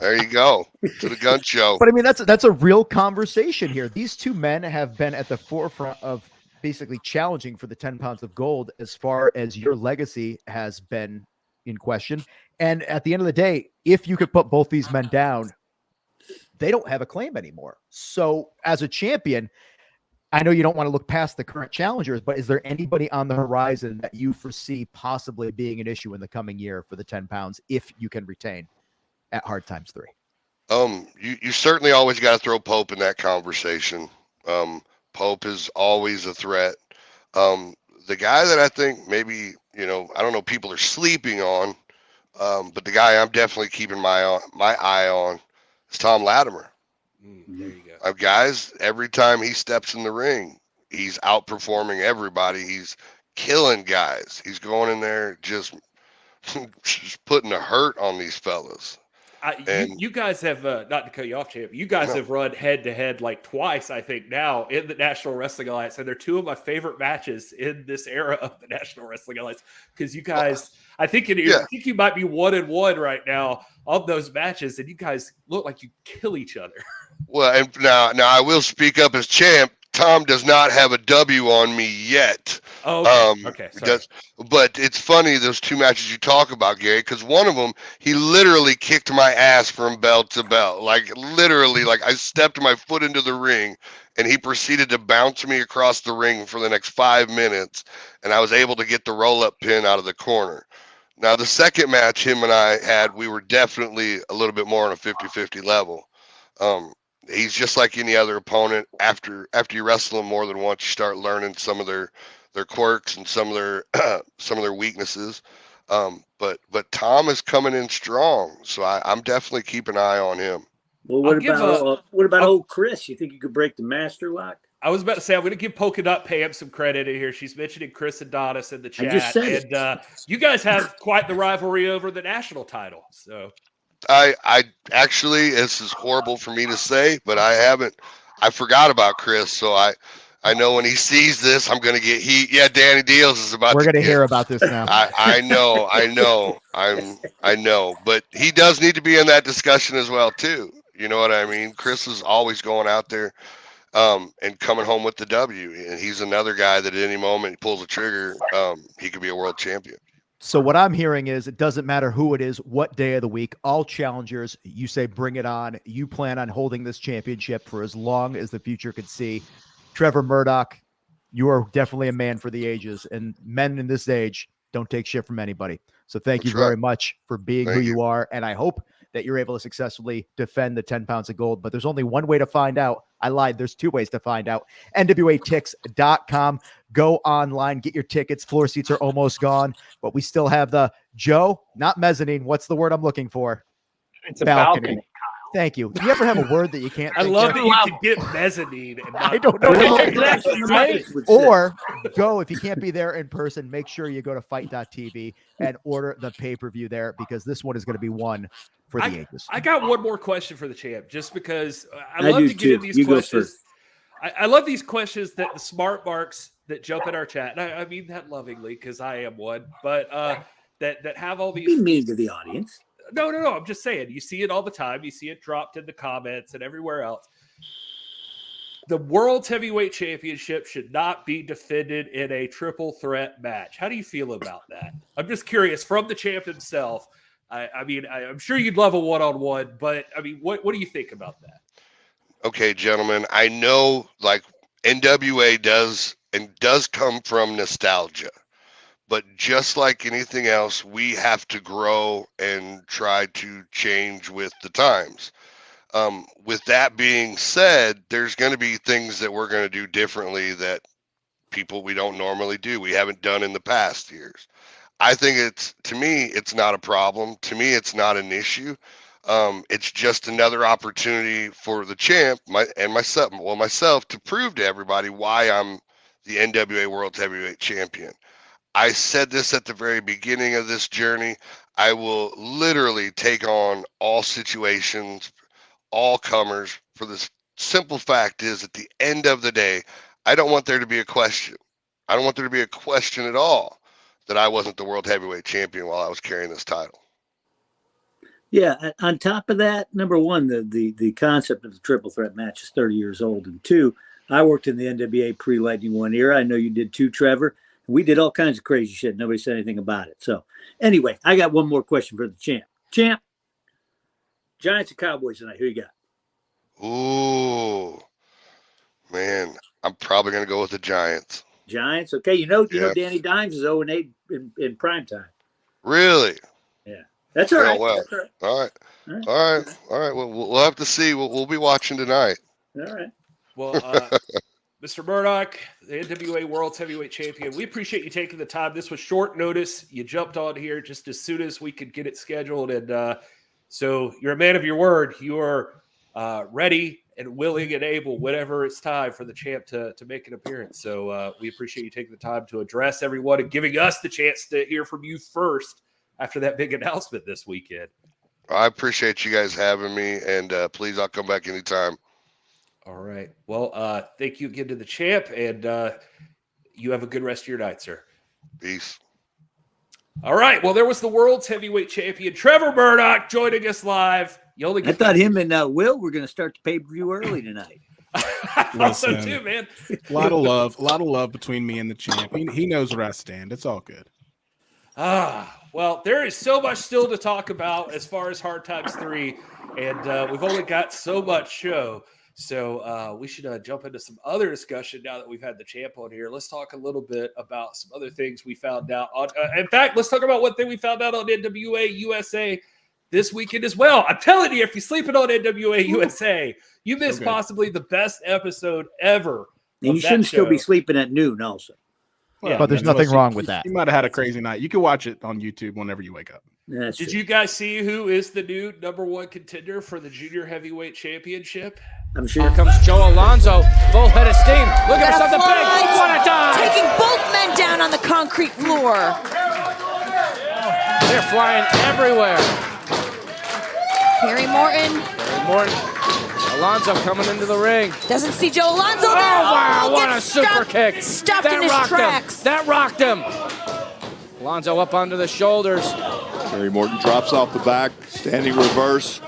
There you go. To the gun show. But I mean, that's a real conversation here. These two men have been at the forefront of basically challenging for the 10 pounds of gold as far as your legacy has been in question. And at the end of the day, if you could put both these men down, they don't have a claim anymore. So as a champion, I know you don't want to look past the current challengers, but is there anybody on the horizon that you foresee possibly being an issue in the coming year for the 10 pounds if you can retain at Hard Times 3? You certainly always got to throw Pope in that conversation. Pope is always a threat. The guy that I think maybe, I don't know, people are sleeping on, but the guy I'm definitely keeping my eye on is Tom Latimer. There you go. Guys, every time he steps in the ring, he's outperforming everybody. He's killing guys. He's going in there just putting a hurt on these fellas. You guys have, not to cut you off, champ, you guys have run head-to-head like twice, I think, now in the National Wrestling Alliance, and they're two of my favorite matches in this era of the National Wrestling Alliance, because you guys, I think you might be 1-1 right now of those matches, and you guys look like you kill each other. Well, and now I will speak up as champ. Tom does not have a W on me yet. Oh, okay. Sorry. But it's funny, those two matches you talk about, Gary, because one of them, he literally kicked my ass from belt to belt. Like, literally, like I stepped my foot into the ring, and he proceeded to bounce me across the ring for the next 5 minutes, and I was able to get the roll-up pin out of the corner. Now, the second match him and I had, we were definitely a little bit more on a 50-50 level. He's just like any other opponent. After you wrestle him more than once, you start learning some of their quirks and some of their weaknesses. But Tom is coming in strong, so I'm definitely keeping an eye on him. Well, what about old Chris? You think you could break the master lock? I was about to say, I'm going to give Polka Dot Pam some credit in here. She's mentioning Chris Adonis in the chat. I just said and you guys have quite the rivalry over the national title. So I actually, this is horrible for me to say, but I forgot about Chris. So I know when he sees this, I'm going to get heat. Yeah, Danny Dealz is about We're going to hear about this now. I know, but he does need to be in that discussion as well, too. You know what I mean? Chris is always going out there and coming home with the W. And he's another guy that at any moment he pulls a trigger, he could be a world champion. So what I'm hearing is it doesn't matter who it is, what day of the week, all challengers, you say bring it on. You plan on holding this championship for as long as the future could see. Trevor Murdoch, you are definitely a man for the ages, and men in this age don't take shit from anybody. So thank you very much for being who you are, and I hope that you're able to successfully defend the 10 pounds of gold. But there's only one way to find out. I lied. There's two ways to find out. NWATix.com. Go online, get your tickets. Floor seats are almost gone, but we still have the Joe, not mezzanine. What's the word I'm looking for? It's a balcony. Thank you. Do you ever have a word that you can't? I love that you can get mezzanine. And I don't know. Right? Or go, if you can't be there in person, make sure you go to fight.tv and order the pay-per-view there, because this one is going to be one for the ages. I got one more question for the champ, just because I love to get in these questions. I love these questions that the smart marks that jump in our chat, and I mean that lovingly because I am one, but that have all these. Be mean to the audience. No. I'm just saying, you see it all the time. You see it dropped in the comments and everywhere else. The World's Heavyweight Championship should not be defended in a triple threat match. How do you feel about that? I'm just curious from the champ himself. I mean, I'm sure you'd love a one-on-one, but I mean, what do you think about that? Okay, gentlemen, I know like NWA does come from nostalgia, but just like anything else, we have to grow and try to change with the times. With that being said, there's going to be things that we're going to do differently that we don't normally do. We haven't done in the past years. I think to me, it's not a problem. To me, it's not an issue. It's just another opportunity for the champ myself to prove to everybody why I'm the NWA World Heavyweight Champion. I said this at the very beginning of this journey. I will literally take on all situations, all comers, for the simple fact is at the end of the day, I don't want there to be a question. I don't want there to be a question at all that I wasn't the World Heavyweight Champion while I was carrying this title. Yeah. On top of that, number one, the concept of the triple threat match is 30 years old. And two, I worked in the NWA pre-Lightning One era. I know you did too, Trevor. We did all kinds of crazy shit. Nobody said anything about it. So anyway, I got one more question for the champ. Champ, Giants or Cowboys tonight? Who you got? Ooh, man, I'm probably going to go with the Giants. Giants. Okay. You know, Danny Dimes is 0-8 in prime time. Really? Yeah. That's all right. Well. That's all right. All right. Well, we'll have to see. We'll be watching tonight. All right. Well, Mr. Murdoch, the NWA World's Heavyweight Champion, we appreciate you taking the time. This was short notice. You jumped on here just as soon as we could get it scheduled. And so you're a man of your word. You are ready and willing and able whenever it's time for the champ to make an appearance. So we appreciate you taking the time to address everyone and giving us the chance to hear from you first after that big announcement this weekend. I appreciate you guys having me, and please, I'll come back anytime. All right. Well, thank you again to the champ, and you have a good rest of your night, sir. Peace. All right. Well, there was the World's Heavyweight Champion, Trevor Murdoch, joining us live. I thought him and Will were going to start the pay-per-view early tonight. I thought so too, man. A lot of love between me and the champ. He knows where I stand. It's all good. Well, there is so much still to talk about as far as Hard Times 3, and we've only got so much show. So we should jump into some other discussion now that we've had the champ on here. Let's talk a little bit about some other things we found out. In fact, let's talk about one thing we found out on NWA USA this weekend as well. I'm telling you, if you're sleeping on NWA USA, you missed possibly the best episode ever. And you shouldn't still be sleeping at noon also. Well, but there's nothing wrong with that. You might have had a crazy night. You can watch it on YouTube whenever you wake up. Did you guys see who is the new #1 contender for the Junior Heavyweight Championship? I'm sure. Here comes Joe Alonzo, full head of steam. Look at something big. What a dive! Taking both men down on the concrete floor. They're flying everywhere. Harry Morton. Alonzo coming into the ring. Doesn't see Joe Alonzo there. Oh, wow, what a super kick. Stopped in his tracks. That rocked him. Alonzo up onto the shoulders. Kerry Morton drops off the back, standing reverse.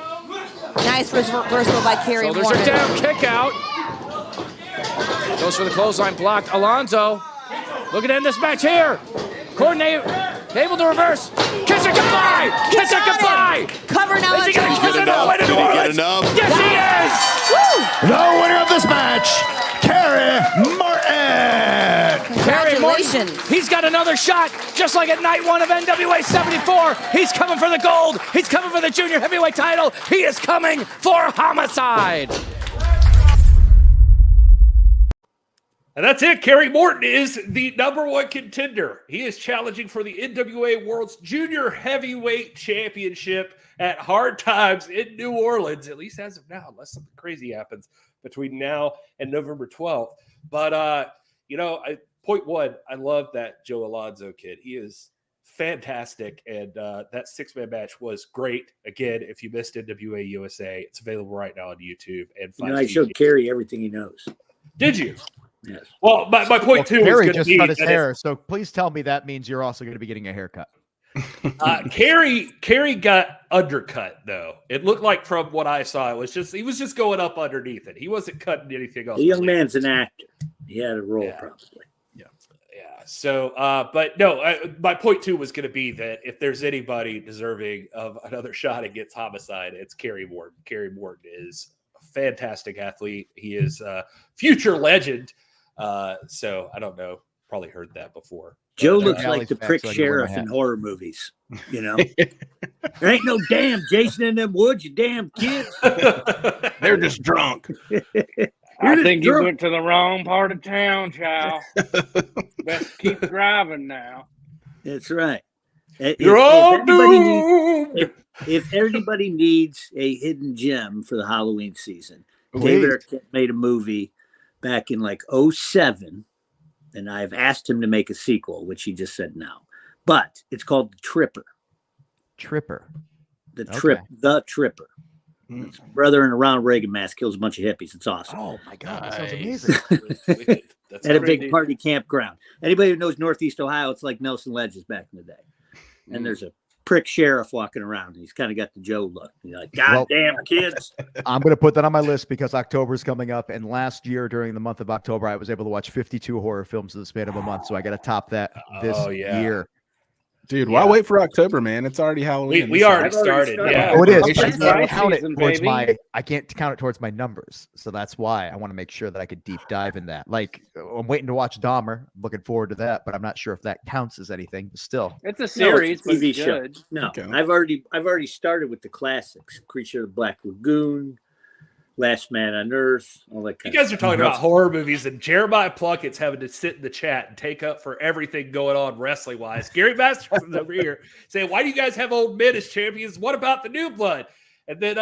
Nice reversal by Kerry Morton. Shoulders are down, kick out. Goes for the clothesline, blocked. Alonzo looking to end this match here. Coordinate Able to reverse. Kiss it goodbye. Kiss it goodbye. Cover now. Is he going to kiss it all the way to New Orleans? Yes, he is. The winner of this match, Kerry Martin. Congratulations. He's got another shot, just like at night one of NWA 74. He's coming for the gold. He's coming for the junior heavyweight title. He is coming for homicide. And that's it. Kerry Martin is the #1 contender. He is challenging for the NWA Worlds Junior Heavyweight Championship at Hard Times in New Orleans, at least as of now, unless something crazy happens between now and November 12th. But, point one, I love that Joe Alonzo kid. He is fantastic, and that six-man match was great. Again, if you missed NWA USA, it's available right now on YouTube. And I showed Kerry everything he knows. Did you? Yes. Well, my point two Kerry is just cut his hair, so please tell me that means you're also going to be getting a haircut. Kerry got undercut though. It looked like from what I saw, he was just going up underneath it. He wasn't cutting anything else. The young man's an actor. He had a role probably. Yeah. So, but no, my point two was going to be that if there's anybody deserving of another shot against homicide, it's Kerry Martin. Kerry Martin is a fantastic athlete. He is a future legend. So I don't know. Probably heard that before. Joe looks like the prick sheriff in horror movies. There ain't no damn Jason in them woods, you damn kids. They're just drunk. I think you went to the wrong part of town, child. Best keep driving now. That's right. You're all doomed. If everybody needs a hidden gem for the Halloween season, Wait. David Arquette made a movie back in like 2007, and I've asked him to make a sequel, which he just said no. But it's called The Tripper. The Tripper. It's brother in a Ronald Reagan mask kills a bunch of hippies. It's awesome. Oh my God, that sounds amazing. At a big party campground. Anybody who knows Northeast Ohio, it's like Nelson Ledges back in the day. And there's a prick sheriff walking around. He's kind of got the Joe look. You're like, God damn kids. I'm going to put that on my list because October is coming up. And last year during the month of October, I was able to watch 52 horror films in the span of a month. So I got to top that this year. Dude, why wait for October, man? It's already Halloween. We already started. Yeah. Oh, it is. It's But I can't count season, it towards baby. I can't count it towards my numbers. So that's why I want to make sure that I could deep dive in that. Like, I'm waiting to watch Dahmer. Looking forward to that, but I'm not sure if that counts as anything. But still, It's a series, no, it's a TV but show. good. No, Okay. I've already started with the classics: Creature of the Black Lagoon, Last Man on Earth, all that You kind guys of are talking about horror movies, and Jeremiah Plunkett's having to sit in the chat and take up for everything going on wrestling wise. Gary Masterson's over here saying, "Why do you guys have old men as champions? What about the new blood?" And then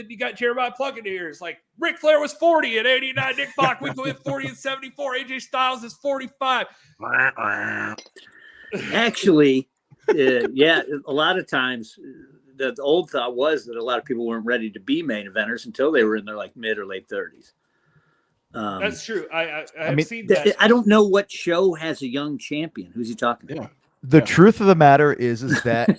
you got Jeremiah Plunkett here. It's like Ric Flair was 40 at 89. Nick Bockwinkel at 40 and 74. AJ Styles is 45. Actually, a lot of times the old thought was that a lot of people weren't ready to be main eventers until they were in their like mid or late 30s. That's true. I have mean, seen that. I don't know what show has a young champion. Who's he talking about? the truth of the matter is that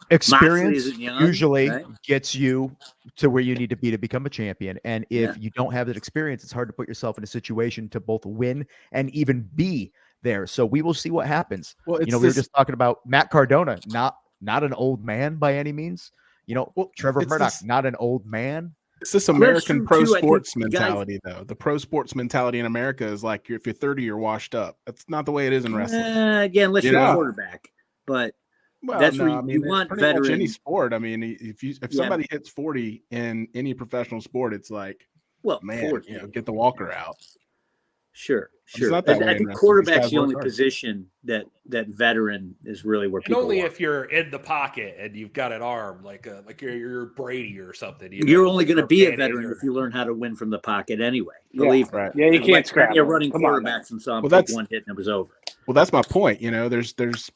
experience isn't young, usually right? gets you to where you need to be to become a champion. And if you don't have that experience, it's hard to put yourself in a situation to both win and even be there. So we will see what happens. Well, we were just talking about Matt Cardona, not an old man by any means. Trevor Murdoch, not an old man. It's this American pro true, sports guys- mentality, though. The pro sports mentality in America is like, if you're 30, you're washed up. That's not the way it is in wrestling. Again, unless you're a quarterback, but Well, that's no, where I mean, you it's want pretty much veteran. any sport. I mean, if somebody hits 40 in any professional sport, it's like, well, man, 40. get the walker out. Sure. not that way I in think wrestling. These quarterback's guys the work only hard. position that veteran is really where And people only want. if you're in the pocket and you've got an arm like you're Brady or something. You're only going to be a Manning veteran or- if you learn how to win from the pocket anyway. Believe me. Yeah, you can't scrap. scrap. You're running Come on, quarterbacks and saw him Well, take that's- one hit and it was over. Well, that's my point. There's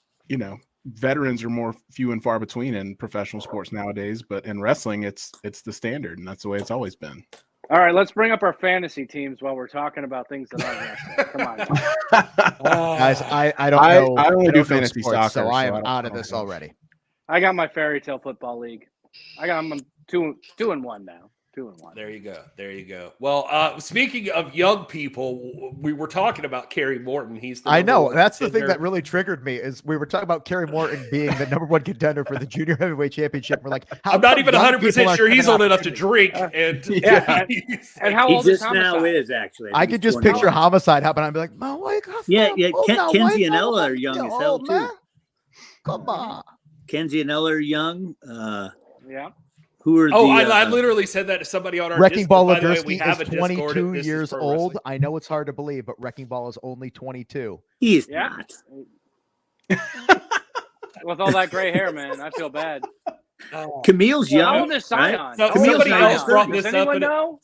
veterans are more few and far between in professional sports nowadays, but in wrestling, it's the standard, and that's the way it's always been. All right, let's bring up our fantasy teams while we're talking about things that aren't wrestling. Come on. Guys, I don't know. I only don't do know fantasy sports, soccer, so I so am I out don't of this know. already. I got my fairy tale football league. I'm 2-1 now. 2-1. There you go. There you go. Well, speaking of young people, we were talking about Kerry Morton. He's the I know. #1 That's the thing contender. that really triggered me is we were talking about Kerry Morton being the #1 contender for the junior heavyweight championship. We're like, how I'm not come even young 100% people aren't sure he's given old enough to opportunity? drink. And And how He old is just now Homicide? is actually. I could just picture Homicide happening. I'd be like, "Man, why you got Yeah, that yeah. old now? Why Kenzie you and got Ella that are young as old, hell too. man? Come on." Kenzie and Ella are young. Yeah. Who are Oh, the? I literally said that to somebody on our Wrecking Ball Discord. By the way, we Legursky have a is Discord. 22 This is years Pro old. Wrestling. I know it's hard to believe, but Wrecking Ball is only 22. He is Yeah. not. With all that gray hair, man, I feel bad. Camille's young. How old is right? Scion? So How old somebody is else Scion? brought Does this up anyone in a- know?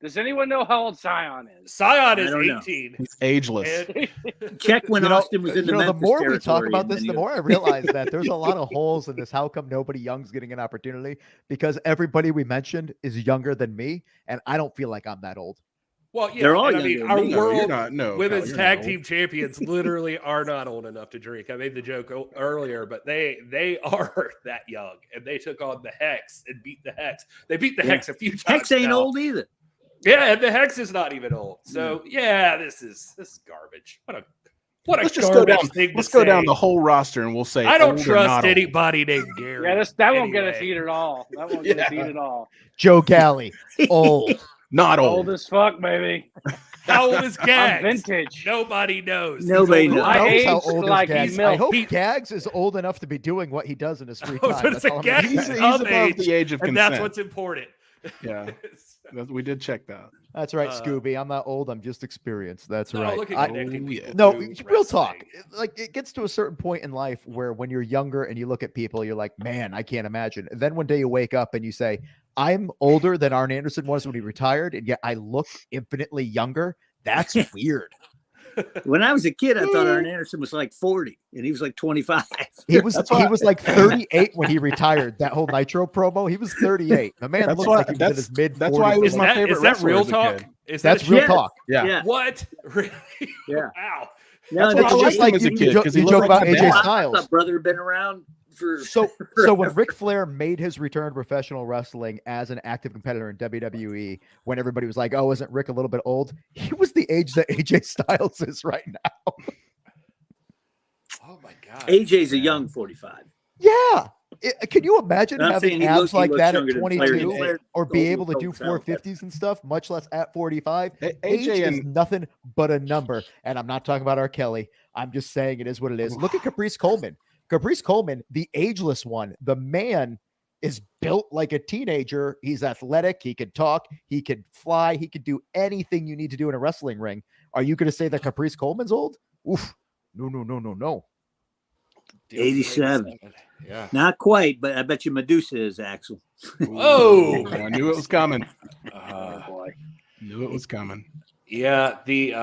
Does anyone know how old Scion is? Scion is I don't know. 18. He's ageless. And- Check when You know, Austin was in the Memphis the more we talk territory, about and this, then the he more I realize that there's a lot of holes in this. How come nobody young's getting an opportunity? Because everybody we mentioned is younger than me, and I don't feel like I'm that old. Well, yeah, They're all and I mean, younger our than me. No, you're world not. No, women's you're tag not team champions literally are not old enough to drink. I made the joke earlier, but they are that young, and they took on the Hex and beat the Hex. They beat the Hex a few times. Hex ain't now. old either. Yeah, and the Hex is not even old. So yeah, this is garbage. What a Let's just garbage go down. thing to Let's go down say. the whole roster, and we'll say I don't old or trust not old. anybody named Gary. Yeah, that won't get us anyway. heat at all. That won't get us heat at all. Joe Galli, old. Not Old old. as fuck, baby. How old is I'm Gags? vintage. Nobody knows. He's Nobody older knows. than I Knows how aged old is like Gags. milk. I hope He- Gags is old enough to be doing what he does in his free I was time. gonna That's say all I'm Gags gonna is say. He's of above age, the age of and consent. that's what's important. Yeah. We did check that. That's right, Scooby. I'm not old. I'm just experienced. That's No, right. look at I- connecting people No, to real talk. wrestling. Like it gets to a certain point in life where when you're younger and you look at people, you're like, man, I can't imagine. And then one day you wake up and you say, I'm older than Arn Anderson was when he retired, and yet I look infinitely younger. That's weird. When I was a kid, I thought Arn Anderson was like 40, and he was like 25. He was like 38 when he retired. That whole Nitro promo, he was 38. The man That's looks why- like he was in that's- his mid. that's why he was Is my that, favorite is that wrestler real as a talk? kid. Is that That's real Yes. talk. Yeah. Yeah. What? Really? Yeah. Wow. No, That's why I It's liked just him like as a you kid, joke 'cause he you looked joke like about my AJ dad. Styles. My brother had been around for So when Ric Flair made his return to professional wrestling as an active competitor in WWE, when everybody was like, "Oh, isn't Rick a little bit old?" He was the age that AJ Styles is right now. Oh my god. AJ's a young 45. Yeah. Can you imagine I'm saying having he abs looks- he like looks that at younger than 22 Flair. or be Old- able to old do fella. 450s and stuff, much less at 45? Age AJ is and nothing but a number. And I'm not talking about R. Kelly. I'm just saying it is what it is. Look at Caprice Coleman. Caprice Coleman, the ageless one, the man is built like a teenager. He's athletic. He can talk. He can fly. He can do anything you need to do in a wrestling ring. Are you going to say that Caprice Coleman's old? Oof. No. 87. Yeah. Not quite, but I bet you Medusa is, Axel. Oh, I knew it was coming. Oh, boy. Knew it was coming. Yeah. This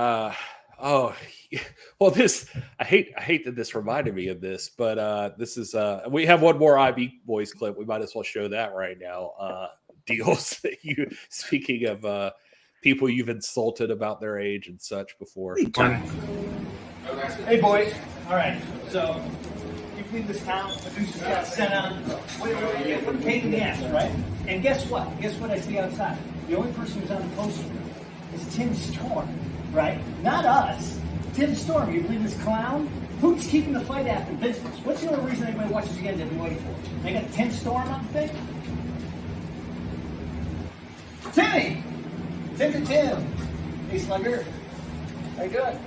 I hate that this reminded me of this, but this is we have one more IB Boys clip. We might as well show that right now. Dealz. You speaking of people you've insulted about their age and such before. Hey, boys. All right. So, you leave this town. Medusa's got sent on. What a pain in the ass, right? And guess what? Guess what I see outside? The only person who's on the poster is Tim Storm, right? Not us. Tim Storm. You believe this clown? Who's keeping the fight after business? What's the only reason anybody watches you guys NWA for? They got Tim Storm on the thing? Timmy! Tim. Hey, Slugger. How you doing?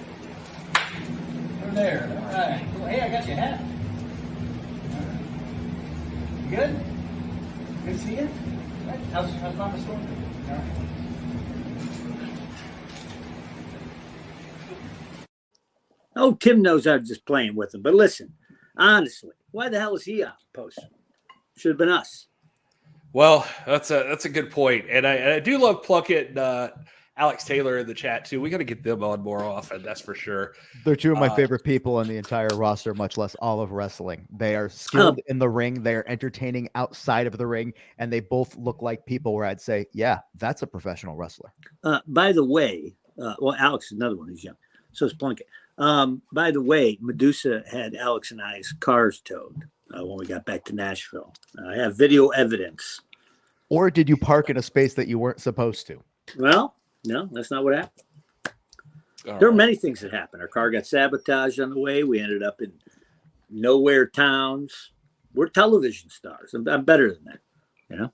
Over there. All right. Well, hey, I got your hat. You good? Good to see you. Right. How's Mama Storm? All right. Oh, Tim knows I was just playing with him. But listen, honestly, why the hell is he on the poster? Should have been us. Well, that's a good point, and I do love Plunkett and Alex Taylor in the chat too. We got to get them on more often, that's for sure. They're two of my favorite people on the entire roster, much less all of wrestling. They are skilled in the ring. They are entertaining outside of the ring, and they both look like people where I'd say, yeah, that's a professional wrestler. By the way, well, Alex is another one who's young. So is Plunkett. By the way, Medusa had Alex and I's cars towed when we got back to Nashville. I have video evidence Or did you park in a space that you weren't supposed to? Well, no, that's not what happened. All There were right. many things that happened. Our car got sabotaged on the way. We ended up in nowhere towns. We're television stars. I'm better than that, you know?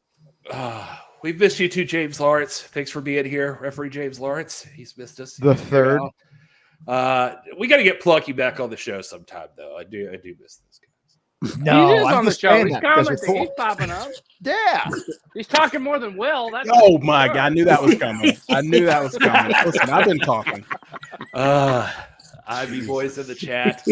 We've missed you too, James Lawrence. Thanks for being here, referee James Lawrence. He's missed us. The third. We got to get Plucky back on the show sometime, though. I do miss this guy. No, he is I'm on the just show. saying He's that because commenting. you're He's cool. popping up. Yeah. He's talking more than Will. That's Oh my God! I knew that was coming. I knew that was coming. Listen, I've been talking. IB boys in the chat.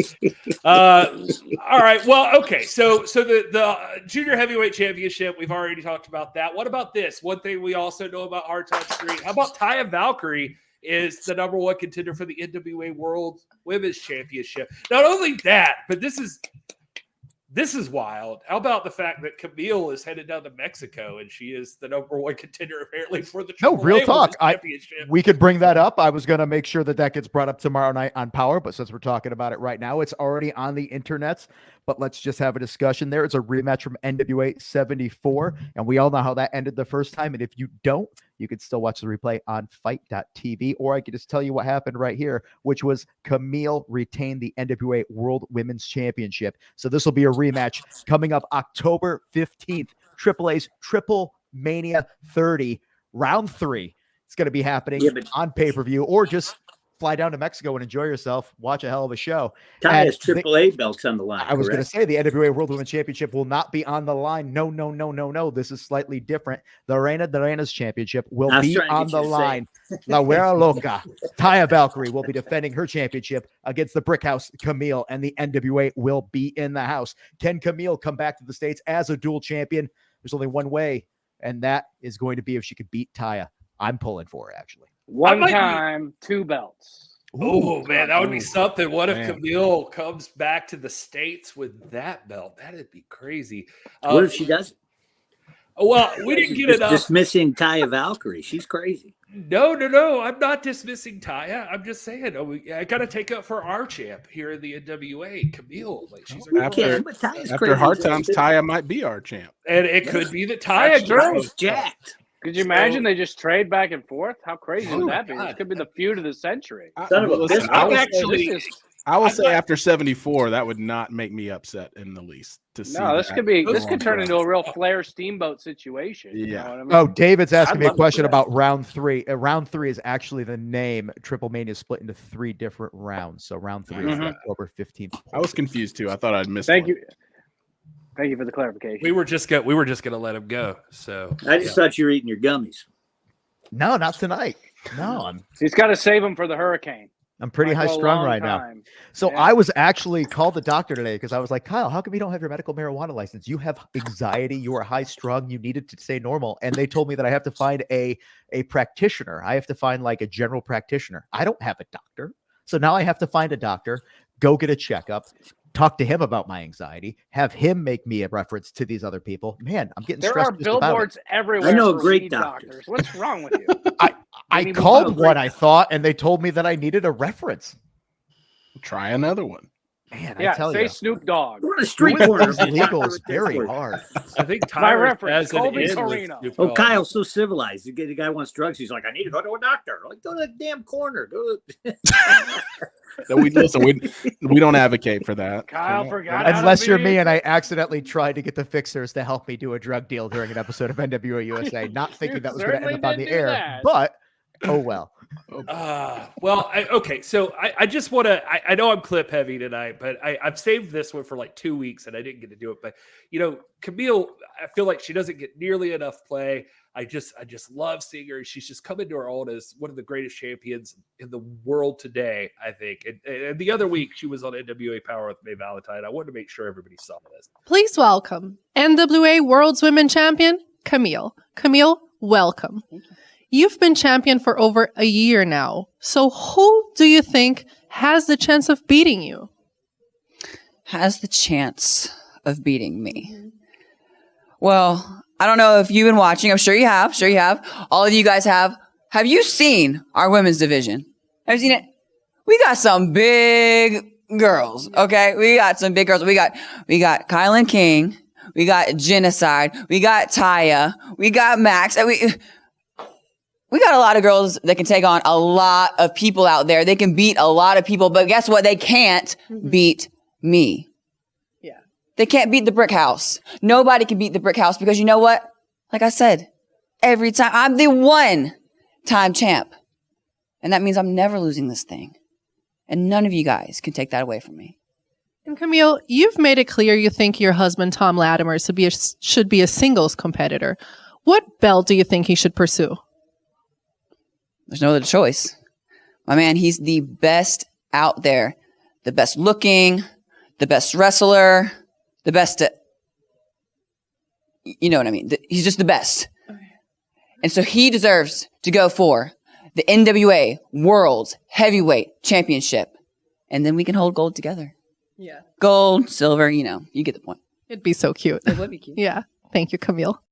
All right. Well, okay. So the junior heavyweight championship, we've already talked about that. What about this? One thing we also know about Hard Times 3. How about Taya Valkyrie is the number one contender for the NWA World Women's Championship? Not only that, but this is wild. How about the fact that Camille is headed down to Mexico and she is the number one contender apparently for the No, AAA real talk. Women's Championship? We could bring that up. I was going to make sure that gets brought up tomorrow night on Power, but since we're talking about it right now, it's already on the internets. But let's just have a discussion there. It's a rematch from NWA 74, and we all know how that ended the first time. And if you don't, you can still watch the replay on fight.tv, or I could just tell you what happened right here, which was Camille retained the NWA World Women's Championship. So this will be a rematch coming up October 15th, AAA's Triple Mania 30, round 3. It's going to be happening on pay-per-view, or just fly down to Mexico and enjoy yourself, watch a hell of a show. Taya's AAA belt's on the line. I was going to say the NWA World Women's Championship will not be on the line. No. This is slightly different. The Reina de Reinas Championship will be on the line. La Huera Loca. Taya Valkyrie will be defending her championship against the Brickhouse Camille, and the NWA will be in the house. Can Camille come back to the States as a dual champion? There's only one way, and that is going to be if she could beat Taya. I'm pulling for her, actually. One time, 2 belts. Oh, man, that would be something. What if Man. Camille comes back to the States with that belt? That'd be crazy. What if she doesn't? Well, we didn't get enough. Dismissing Taya Valkyrie. She's crazy. No. I'm not dismissing Taya. I'm just saying, I got to take up for our champ here in the NWA, Camille. Like she's After Hard Times, Taya might be our champ. And it could be that Taya That's jacked. Could you imagine they just trade back and forth? How crazy would that be? This could be the feud of the century. I will say after 74, that would not make me upset in the least. To see No, this that could turn into a real Flair Steamboat situation. Yeah. You know what I mean? Oh, David's asking I'd me a love to question see that. about round 3. Round 3 is actually the name. Triple Mania is split into 3 different rounds. So round 3 is October 15th. I was confused too. I thought I'd missed. Thank you for the clarification. We were just gonna let him go. So I just thought you were eating your gummies. No, not tonight. No, He's got to save him for the hurricane. I'm pretty Might high go a strung long right now. time. So Yeah. I was actually called the doctor today because I was like, Kyle, how come you don't have your medical marijuana license? You have anxiety. You are high strung. You needed to stay normal. And they told me that I have to find a practitioner. I have to find like a general practitioner. I don't have a doctor. So now I have to find a doctor, go get a checkup, talk to him about my anxiety, have him make me a reference to these other people. Man, I'm getting There stressed are just about it. billboards everywhere. I know a for great weed doctor. doctors. What's wrong with you? I need called more one, I thought, and they told me that I needed a reference. Try another one. Man, I Yeah, tell say you. Snoop Dogg. We're on a street Doing corner. things legal is very hard. I think My Tyrus reference, has an Colby in with Torino. Snoop Oh, Dogg. Kyle's so civilized. The guy wants drugs. He's like, I need to go to a doctor. Like, go to the damn corner. Go to So we don't advocate for that. Kyle forgot. how to Unless you're be- me and I accidentally tried to get the fixers to help me do a drug deal during an episode of NWA USA, not thinking that was going to end up on certainly the did do air. that. But oh well. Okay. So I just want to. I know I'm clip heavy tonight, but I've saved this one for like 2 weeks and I didn't get to do it. But Camille, I feel like she doesn't get nearly enough play. I just love seeing her. She's just come into her own as one of the greatest champions in the world today, I think. And the other week she was on NWA Power with May Valentine. I wanted to make sure everybody saw this. Please welcome NWA Worlds Women Champion, Camille. Camille, welcome. You've been champion for over a year now. So who do you think has the chance of beating you? Has the chance of beating me? Well, I don't know if you've been watching. I'm sure you have. Sure you have. All of you guys have. Have you seen our women's division? Have you seen it? We got some big girls. Okay, we got some big girls. We got Kylan King. We got Genocide. We got Taya. We got Max. And we got a lot of girls that can take on a lot of people out there. They can beat a lot of people, but guess what? They can't beat me. Yeah. They can't beat the Brick House. Nobody can beat the Brick House because you know what? Like I said, every time I'm the one-time champ. And that means I'm never losing this thing. And none of you guys can take that away from me. And Camille, you've made it clear you think your husband, Tom Latimer, should be a singles competitor. What belt do you think he should pursue? There's no other choice. My man, he's the best out there. The best looking, the best wrestler, the best you know what I mean? He's just the best. Okay. And so he deserves to go for the NWA Worlds Heavyweight Championship. And then we can hold gold together. Yeah. Gold, silver, you get the point. It'd be so cute. It would be cute. Yeah. Thank you, Camille.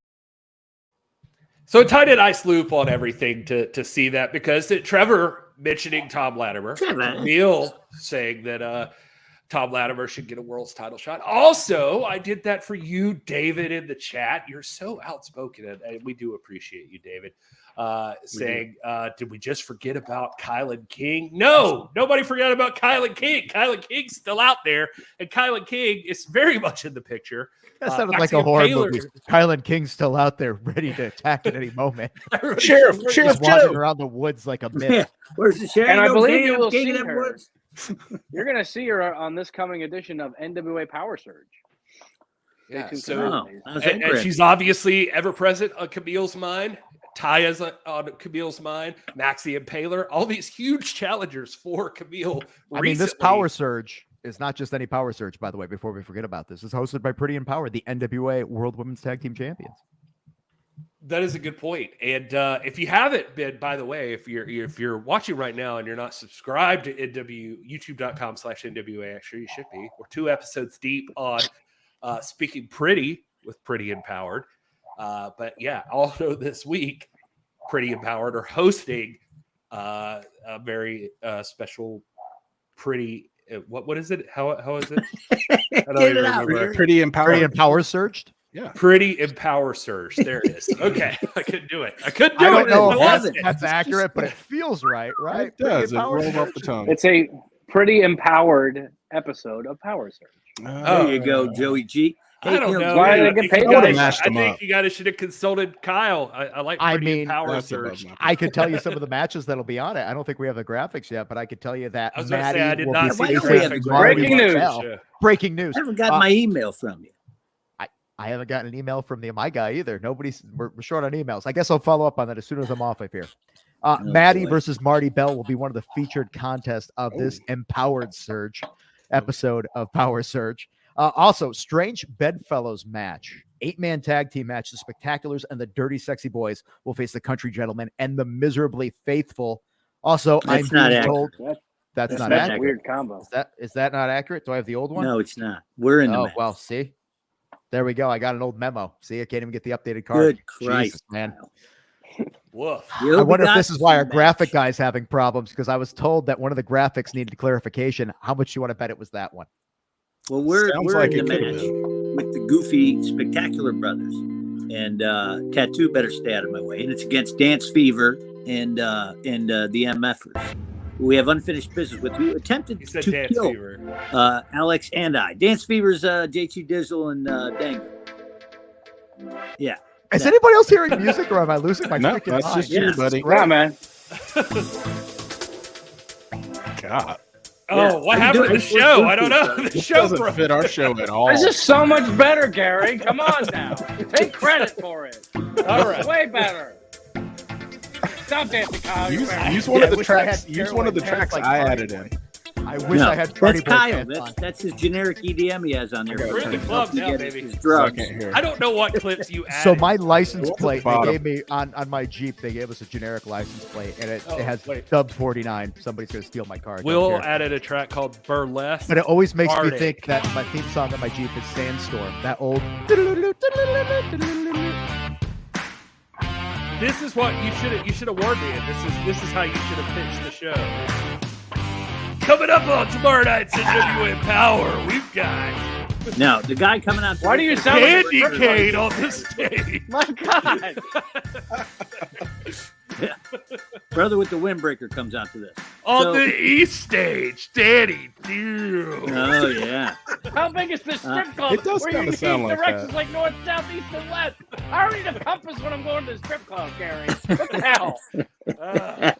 So it tied a nice loop on everything to see that, because Trevor mentioning Tom Latimer, Camille saying that Tom Latimer should get a world's title shot. Also, I did that for you, David, in the chat. You're so outspoken, and we do appreciate you, David. Saying, did we just forget about Kylan King? No, nobody forgot about Kylan King. Kylan King's still out there, and Kylan King is very much in the picture. That sounded like a horror movie. Kylan King's still out there, ready to attack at any moment. Sheriff Just walking around the woods like a myth. Yeah. Where's the sheriff? And I believe you will King see of the her. Woods. You're going to see her on this coming edition of NWA Power Surge. Yeah, tuned so, to and she's obviously ever present on Camille's mind. Taya's on Camille's mind. Max the Impaler. All these huge challengers for Camille. I mean, this Power Surge is not just any Power Surge, by the way, before we forget about this. It's hosted by Pretty Empowered, the NWA World Women's Tag Team Champions. That is a good point. And if you haven't been, by the way, if you're watching right now and you're not subscribed to youtube.com/NWA, actually you should be. We're 2 episodes deep on Speaking Pretty with Pretty Empowered. But yeah, also this week, Pretty Empowered are hosting a very special Pretty. What is it? How is it? I don't even remember. Pretty Empowered. Pretty Empower Surged. Yeah. Pretty Empower Surge. There it is. Okay. I couldn't do it. I couldn't do it. I don't know I if that's accurate, but it feels right, right? It does. It rolls off the tongue. It's a pretty empowered episode of Power Surge. There you go, Joey G. I don't know. Why did I get paid? I think you guys should have consulted Kyle. I like Pretty mean, Empower Surge. I could tell you some of the matches that'll be on it. I don't think we have the graphics yet, but I could tell you that I was going to Maddie say, I did will not be see the featured graphics. in Marty Breaking news. Martell. Breaking news. I haven't got my email from you. I haven't gotten an email from my guy either. We're short on emails. I guess I'll follow up on that as soon as I'm off of here. Maddie versus Marty Bell will be one of the featured contests of this Empowered Surge episode of Power Surge. Also, Strange Bedfellows match, 8-man tag team match. The Spectaculars and the Dirty Sexy Boys will face the Country Gentlemen and the Miserably Faithful. Also, That's I'm not being accurate. told that's not a accurate. weird combo. Is that not accurate? Do I have the old one? No, it's not. We're in the Oh, match. well, see. There we go. I got an old memo. See, I can't even get the updated card. Good Christ, Jesus, man. Woof. I wonder if this is why our graphic guy's having problems, because I was told that one of the graphics needed clarification. How much do you want to bet it was that one? Well, we're like in the it could match with the goofy Spectacular Brothers, and Tattoo better stay out of my way. And it's against Dance Fever and the MFers. We have unfinished business with. We attempted to Dance kill Fever. Alex and I. Dance Fever's JT Dizzle and Dangle. Yeah. Is anybody else hearing music, or am I losing my No, freaking that's mind? just you, buddy. Yeah, man. God. Oh, what happened to the show? I don't know. The show Doesn't broke. fit our show at all. This is so much better, Gary. Come on now. Take credit for it. All right. Way better. Stop dancing, Kyle. Use one of the tracks. Use one of the tracks I added in. I wish I had Party That's Boy Kyle. pants on. That's his generic EDM he has on there. We're in the club now, baby. His drugs. I don't know what clips you added. So my license plate, they bottom. gave me on my Jeep, they gave us a generic license plate, and it has wait. Dub 49. Somebody's going to steal my car. I don't Will care. added a track called Burlesque. But it always makes me Arctic. think that my theme song on my Jeep is Sandstorm. That old. This is what you should have warned me. This is how you should have pitched the show. Coming up on tomorrow night's NWA Power, we've got Now, the guy coming out. Why do you sound like Candy cane on the stage? My God. Yeah. Brother with the windbreaker comes out to this. On the East stage, Danny Dealz. Oh, yeah. How big is this strip club? It does where kinda you sound keep like directions that. like north, south, east, and west. I already need a compass when I'm going to the strip club, Gary. What the hell?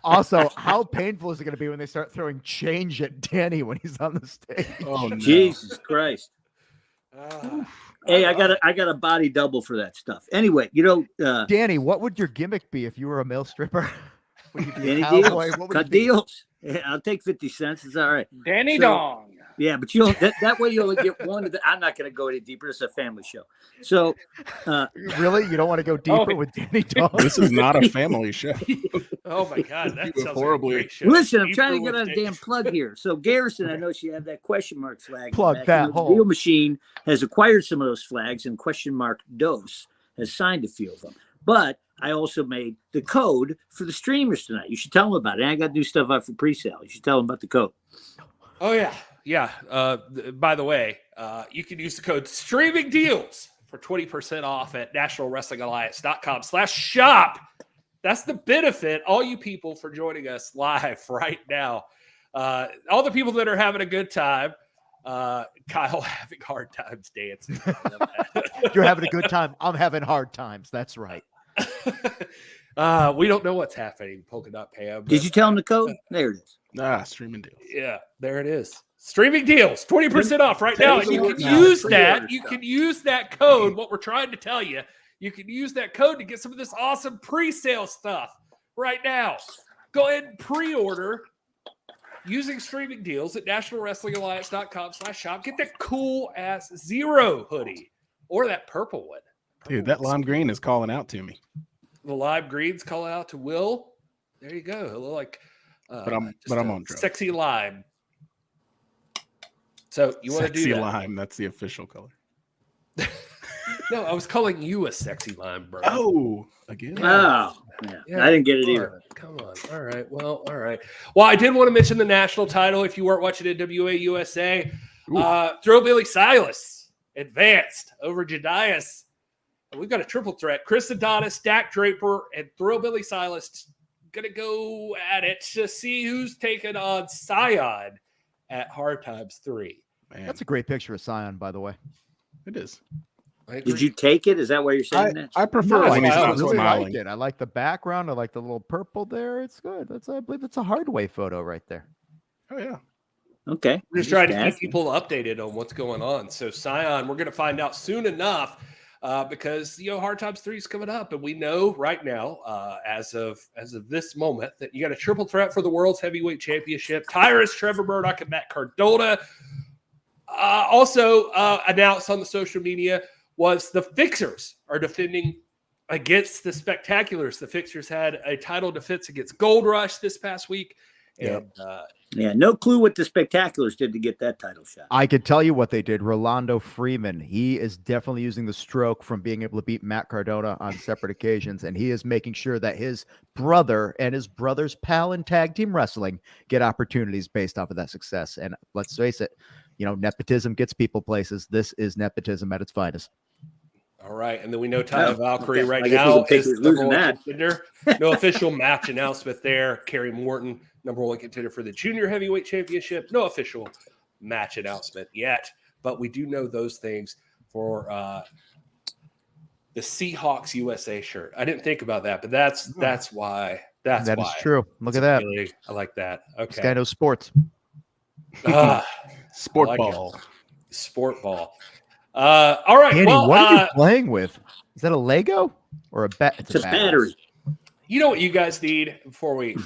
Also, how painful is it going to be when they start throwing change at Danny when he's on the stage? Oh, no. Jesus Christ. Hey, I got a body double for that stuff. Anyway, Danny, what would your gimmick be if you were a male stripper? Would you be a Danny cowboy? Dealz. What would Cut you be? deals. Yeah, I'll take 50 cents. It's all right. Danny So- Dong. Yeah, but that way you only get one of the. I'm not going to go any deeper. It's a family show. So, Really? You don't want to go deeper with Danny Dong? This is not a family show. Oh my God, that You sounds horribly- like a great show. listen, I'm trying to Deeper get on a with damn plug here. So, Garrison, I know she had that question mark flag. Plug back. that The hole. Deal Machine has acquired some of those flags, and question mark Dose has signed a few of them. But I also made the code for the streamers tonight. You should tell them about it. I got new stuff out for pre-sale. You should tell them about the code. Oh yeah. By the way, you can use the code Streaming Deals for 20% off at nationalwrestlingalliance.com/shop. That's the benefit, all you people, for joining us live right now. All the people that are having a good time. Kyle having hard times dancing. You're having a good time. I'm having hard times. That's right. We don't know what's happening, Polka Dot Pam. Did you tell them the code? There it is. Streaming deals. Yeah, there it is. Streaming Deals, 20% off right now. And you can use that. You can use that code. What we're trying to tell you, you can use that code to get some of this awesome pre-sale stuff right now. Go ahead and pre-order using Streaming Deals at nationalwrestlingalliance.com/shop. Get that cool ass Zero hoodie or that purple one. Dude, that lime green is calling out to me. The lime greens call out to Will. There you go. A little like, But I'm on drugs. sexy lime. So you want to do Sexy that? lime. That's the official color. No, I was calling you a sexy lime, bro. Oh, again. Oh, yeah. I didn't get it either. Come on. All right. Well, all right. Well, I did want to mention the national title. If you weren't watching NWA USA, Thrillbilly Silas advanced over Jedias. We've got a triple threat. Chris Adonis, Dak Draper, and Thrillbilly Silas going to go at it to see who's taking on Scion at Hard Times 3. Man, That's a great picture of Scion, by the way. it is. Did you take it? Is that why you're saying that? I prefer No, when he's I not really smiling. like it. I like the background. I like the little purple there. It's good. I believe it's a Hardway photo right there. Oh yeah. Okay. We're just trying to keep people updated on what's going on. So Scion, we're going to find out soon enough because Hard Times 3 is coming up, and we know right now, as of this moment, that you got a triple threat for the World's Heavyweight Championship. Tyrus, TREVOR, MURDOCH, and Matt Cardona. Also announced on the social media was the Fixers are defending against the Spectaculars. The Fixers had a title defense against Gold Rush this past week. And no clue what the Spectaculars did to get that title shot. I could tell you what they did. Rolando Freeman, he is definitely using the stroke from being able to beat Matt Cardona on separate occasions, and he is making sure that his brother and his brother's pal in tag team wrestling get opportunities based off of that success. And let's face it, nepotism gets people places. This is nepotism at its finest. all right, and then we know Ty Valkyrie okay. right I guess now we can pick is who's number losing one that. contender. No official match announcement there. Kerry Morton, number one contender for the Junior Heavyweight Championship. No official match announcement yet, but we do know those things for the Seahawks USA shirt. I didn't think about that, but that's why. That is true. Look at that. Really, I like that. Okay. This guy knows sports. Sport like ball. it. Sport ball. All right. Danny, well, what are you playing with? Is that a Lego or a bat? It's a battery. You know what you guys need before we can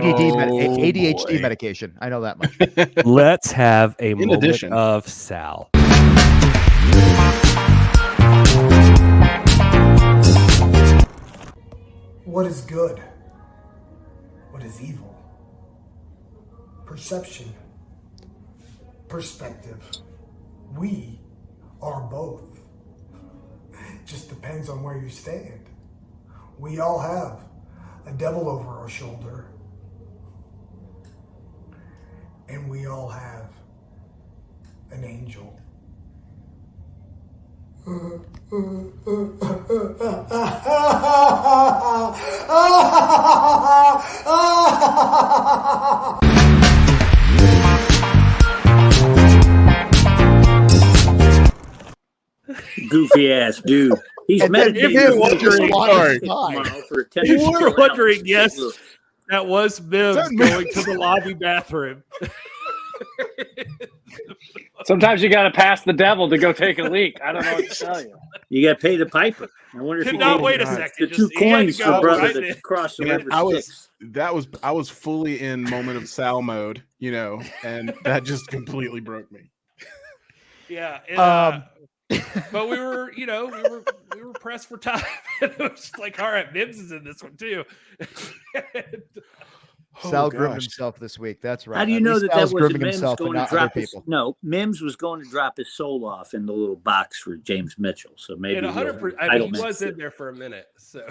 ADHD medication. I know that much. Let's have a moment addition. of Sal. What is good? What is evil? Perception. Perspective. We are both. Just depends on where you stand. We all have a devil over our shoulder. And we all have an angel Goofy ass dude. He's meditating. If you're wondering, yes, that was Mims going to the lobby bathroom. Sometimes you got to pass the devil to go take a leak. I don't know what to tell you. You got to pay the piper. I wonder if Now wait a second. the two coins for brother that cross the river. I was fully in moment of Sal mode, and that just completely broke me. Yeah. And, but we were pressed for time. It was like, all right, Mims is in this one too. Sal groomed himself this week. That's right. How do you know that Sal's wasn't grooming Mims himself going and to not drop other his? people? No, Mims was going to drop his soul off in the little box for James Mitchell. So maybe 100%. I mean, he was in there for a minute. So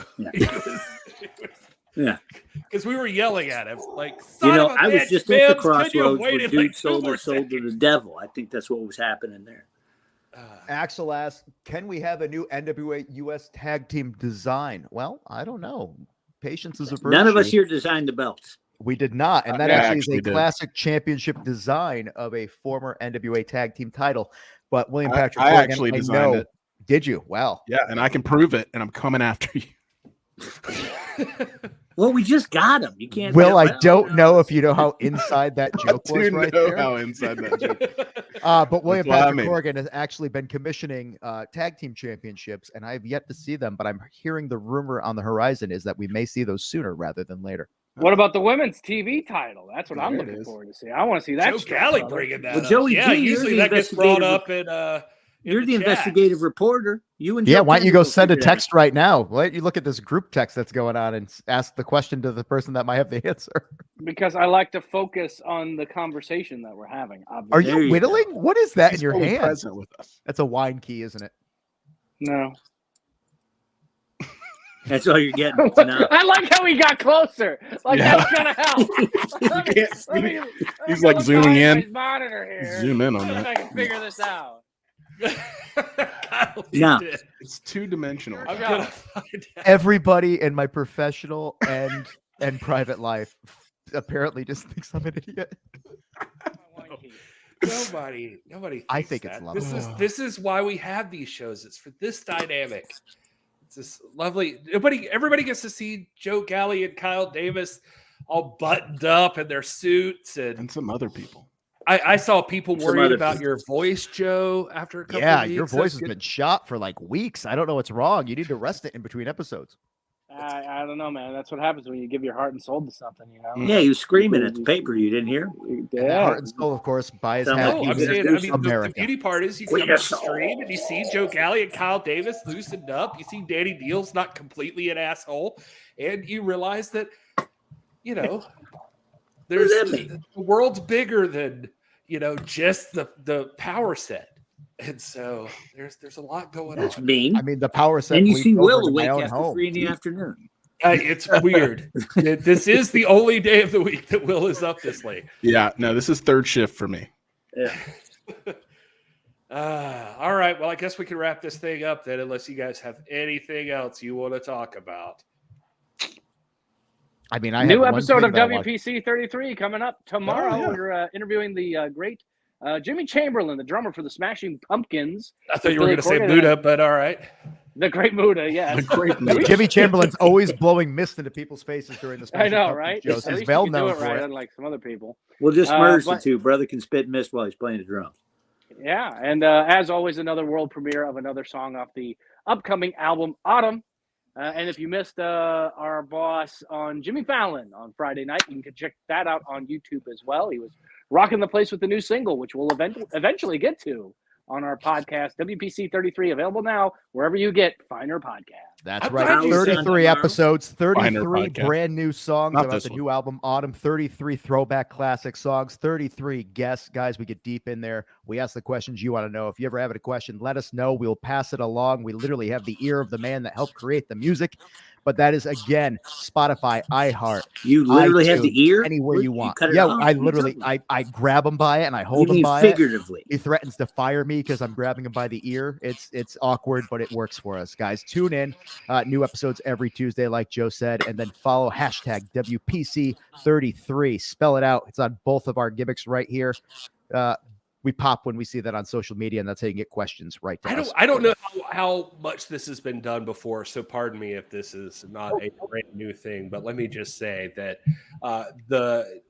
yeah. Because we were yelling at him like, I was just at the crossroads where dude dude sold his soul to the devil. I think that's what was happening there. Axel asks, can we have a new NWA US tag team design? Well, I don't know. Patience is a virtue. None of us here designed the belts. We did not. And that Yeah, actually is a actually did. classic championship design of a former NWA tag team title. But William I Patrick I Corgan, actually designed it. Did you? Wow. Yeah, and I can prove it, and I'm coming after you. Well, we just got him. You can't. Will, I don't know if you know how inside that joke was do right know there. how inside that joke. But William That's what I Patrick mean. Corgan has actually been commissioning tag team championships, and I've yet to see them, but I'm hearing the rumor on the horizon is that we may see those sooner rather than later. What about the women's TV title? That's what I'm There it looking is. forward to see. I want to see that. Joe straight, Galli brother. bringing that Well, up. Joey Yeah, G, usually you're that the gets brought investigative- up in You're the chat. investigative reporter. You and Yeah, Joe why don't you Kennedy go will send a figure it out. text right now? Let you look at this group text that's going on and ask the question to the person that might have the answer. Because I like to focus on the conversation that we're having. Are Obviously. you whittling? What is that He's in your fully hand? present with us. That's a wine key, isn't it? No. That's all you're getting. No. I like how he got closer. Like Yeah. that's gonna help. He's like zooming in. His monitor here. Zoom in on See if that. I can figure this out. No. It's two-dimensional. I'm gonna find out. Everybody in my professional and private life apparently just thinks I'm an idiot. Nobody I thinks think it's that. lovely. This is why we have these shows. It's for this dynamic. It's this lovely. Everybody gets to see Joe Galli and Kyle Davis all buttoned up in their suits and some other people. I saw people Some worried other about people. your voice, Joe, after a couple Yeah, of weeks. your That's voice has good. been shot for like weeks. I don't know what's wrong. You need to rest it in between episodes. I don't know, man. That's what happens when you give your heart and soul to something, you know? Yeah, he was screaming at the paper. You didn't hear? And that Heart and Soul, of course, buys Sound half like No, I'm he's saying, introduced the America. beauty part is you We come to the have stream and you see Joe Galli and Kyle Davis loosened up. You see Danny Dealz not completely an asshole, and you realize that there's does that mean? the world's bigger than just the power set, and so there's a lot going That's on. mean. I mean, the power set. And you leaked see over Will to my awake own after home. 3 in the afternoon. It's weird. This is the only day of the week that Will is up this late. Yeah, no, this is third shift for me. Yeah. All right. Well, I guess we can wrap this thing up then, unless you guys have anything else you want to talk about. I mean, I New had one episode thing of that I watched. WPC 33 coming up tomorrow. Oh, yeah. We're interviewing the great Jimmy Chamberlain, the drummer for the Smashing Pumpkins. I thought you were going to say Muda, but all right. The great Muda, yes. Jimmy Chamberlain's always blowing mist into people's faces during the I know, Smashing right? Pumpkins shows. At He's least you well can do known it for right, it. unlike some other people. We'll just merge the but- two. Brother can spit mist while he's playing the drums. Yeah, and as always, another world premiere of another song off the upcoming album Autumn. And if you missed our boss on Jimmy Fallon on Friday night, you can check that out on YouTube as well. He was rocking the place with the new single, which we'll eventually get to on our podcast, WPC 33, available now wherever you get finer podcasts. That's I'm right. glad you said 33 that. episodes, Finer 33 podcast. brand new songs Not about this the one. new album Autumn, 33 throwback classic songs, 33 guests. Guys, we get deep in there. We ask the questions you want to know. If you ever have a question, let us know. We'll pass it along. We literally have the ear of the man that helped create the music. But that is, again, Spotify, iHeart. You literally have iTunes, the ear? anywhere you want. cut it Yeah, off? I What are you literally, talking I grab him by it and I hold You him mean by figuratively? it. He threatens to fire me because I'm grabbing him by the ear. It's awkward, but it works for us, guys. Tune in. New episodes every Tuesday, like Joe said, and then follow hashtag WPC33. Spell it out. It's on both of our gimmicks right here. We pop when we see that on social media, and that's how you can get questions right to us. I don't know how much this has been done before, so pardon me if this is not a brand new thing, but let me just say that the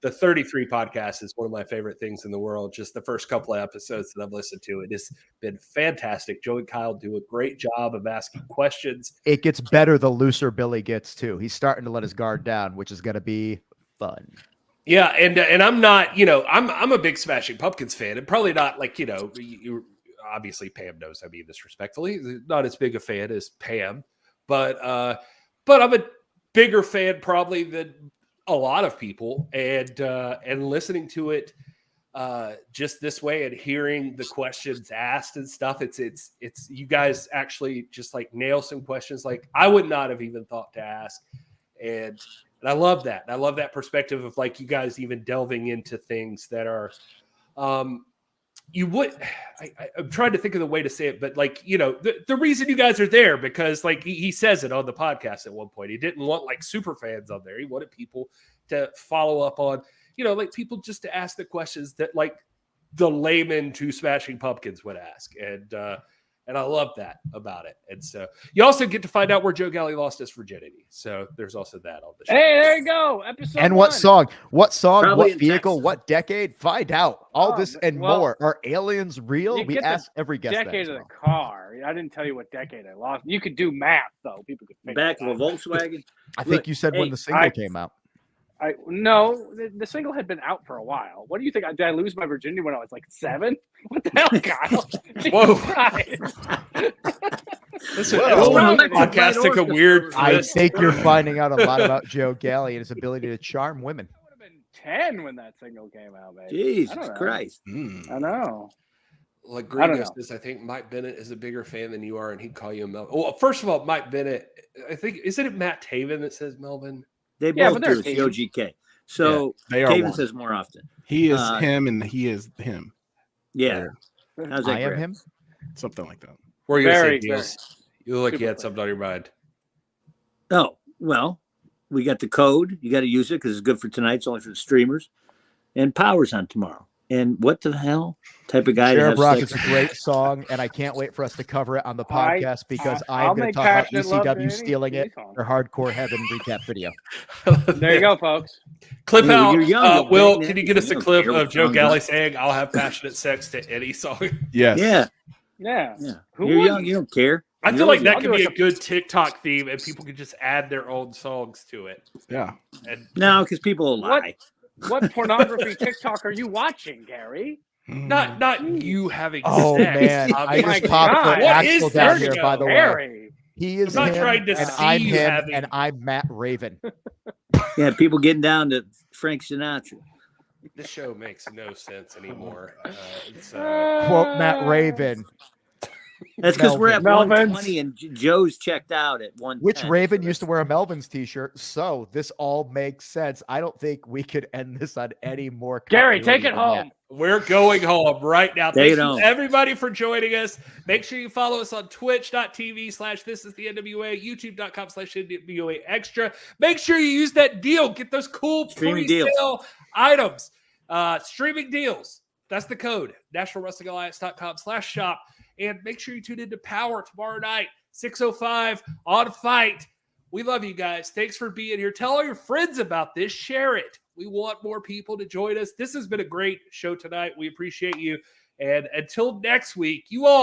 33 podcast is one of my favorite things in the world. Just the first couple of episodes that I've listened to, it has been fantastic. Joe and Kyle do a great job of asking questions. It gets better the looser Billy gets, too. He's starting to let his guard down, which is going to be fun. Yeah, and I'm not, I'm a big Smashing Pumpkins fan, and probably not like, you obviously Pam knows I mean this respectfully, not as big a fan as Pam, but I'm a bigger fan probably than a lot of people, and listening to it just this way and hearing the questions asked and stuff, it's you guys actually just like nail some questions like I would not have even thought to ask, and I love that. I love that perspective of like you guys even delving into things that are, I'm trying to think of the way to say it, but like, the reason you guys are there, because like he says it on the podcast at one point, he didn't want like super fans on there. He wanted people to follow up on, like people just to ask the questions that like the layman to Smashing Pumpkins would ask. And I love that about it. And so you also get to find out where Joe Galli lost his virginity. So there's also that on the show. Hey, there you go. Episode And 1. what song, Probably what in vehicle, Texas. what decade? Find out. All this and more. Are aliens real? You We get the ask every guest that decade as of well. the car. I didn't tell you what decade I lost. You could do math, though. People could figure Back it of a out. Volkswagen? I think you said when hey, the single came out. No, the single had been out for a while. What do you think? Did I lose my virginity when I was like 7? What the hell, Kyle? Whoa. Jesus Listen, Whoa. podcast took a weird I twist. think you're finding out a lot about Joe Galli and his ability to charm women. 10 when that single came out, baby. Jesus I don't know. Christ. I know. Like I don't Gringo know. says, I think Mike Bennett is a bigger fan than you are, and he'd call you a Melvin. Well, first of all, Mike Bennett, I think, isn't it Matt Taven that says Melvin? They Yeah, both but they're do. It's team. OGK. So they are Taven one. says more often. He is him and he is him. Yeah. How's that I am grab? him. Something like that. Where are you going Very, to say, Dealz? You look like you had something on your mind. Oh, well, we got the code. You got to use it because it's good for tonight. It's only for the streamers. And Power's on tomorrow. And what the hell type of guy to Sheriff have Rock sex is a great song, and I can't wait for us to cover it on the I- podcast because I'll I'm going make to talk about Passionate Love to ECW any stealing it song. for Hardcore Heaven recap video. There you go, folks. Clip Dude, out. you're young, Will, man. can you get us You a don't clip care what of Joe songs Galli are. saying, I'll have passionate sex to any song? Yes. Yeah. Yeah. Yeah. Who You're wouldn't? young. You don't care. I You feel know like that I'll could do be a a good TikTok theme, and people could just add their own songs to it. Yeah. And No, because people will What? lie. What pornography TikTok are you watching, Gary? not you having Oh, sex. man. I obviously. just popped God. for What Axel is down there here, by the way. Gary. He is I'm not him, trying to and see I'm you him, having- and I'm Matt Raven. Yeah, people getting down to Frank Sinatra. This show makes no sense anymore. It's, Quote Matt Raven. That's because we're at Melvins. 120 and Joe's checked out at 110. Which Raven used to wear a Melvin's t-shirt, so this all makes sense. I don't think we could end this on any more. Gary, take it continuity than home. We're going home right now. Take Thank it you, home. everybody, for joining us. Make sure you follow us on twitch.tv/This Is The NWA, youtube.com/NWA Extra. Make sure you use that deal. Get those cool Streaming pre-sale items. Streaming deals. That's the code. NationalWrestlingAlliance.com/shop. And make sure you tune into Power tomorrow night, 6:05 on Fight. We love you guys. Thanks for being here. Tell all your friends about this. Share it. We want more people to join us. This has been a great show tonight. We appreciate you. And until next week, you all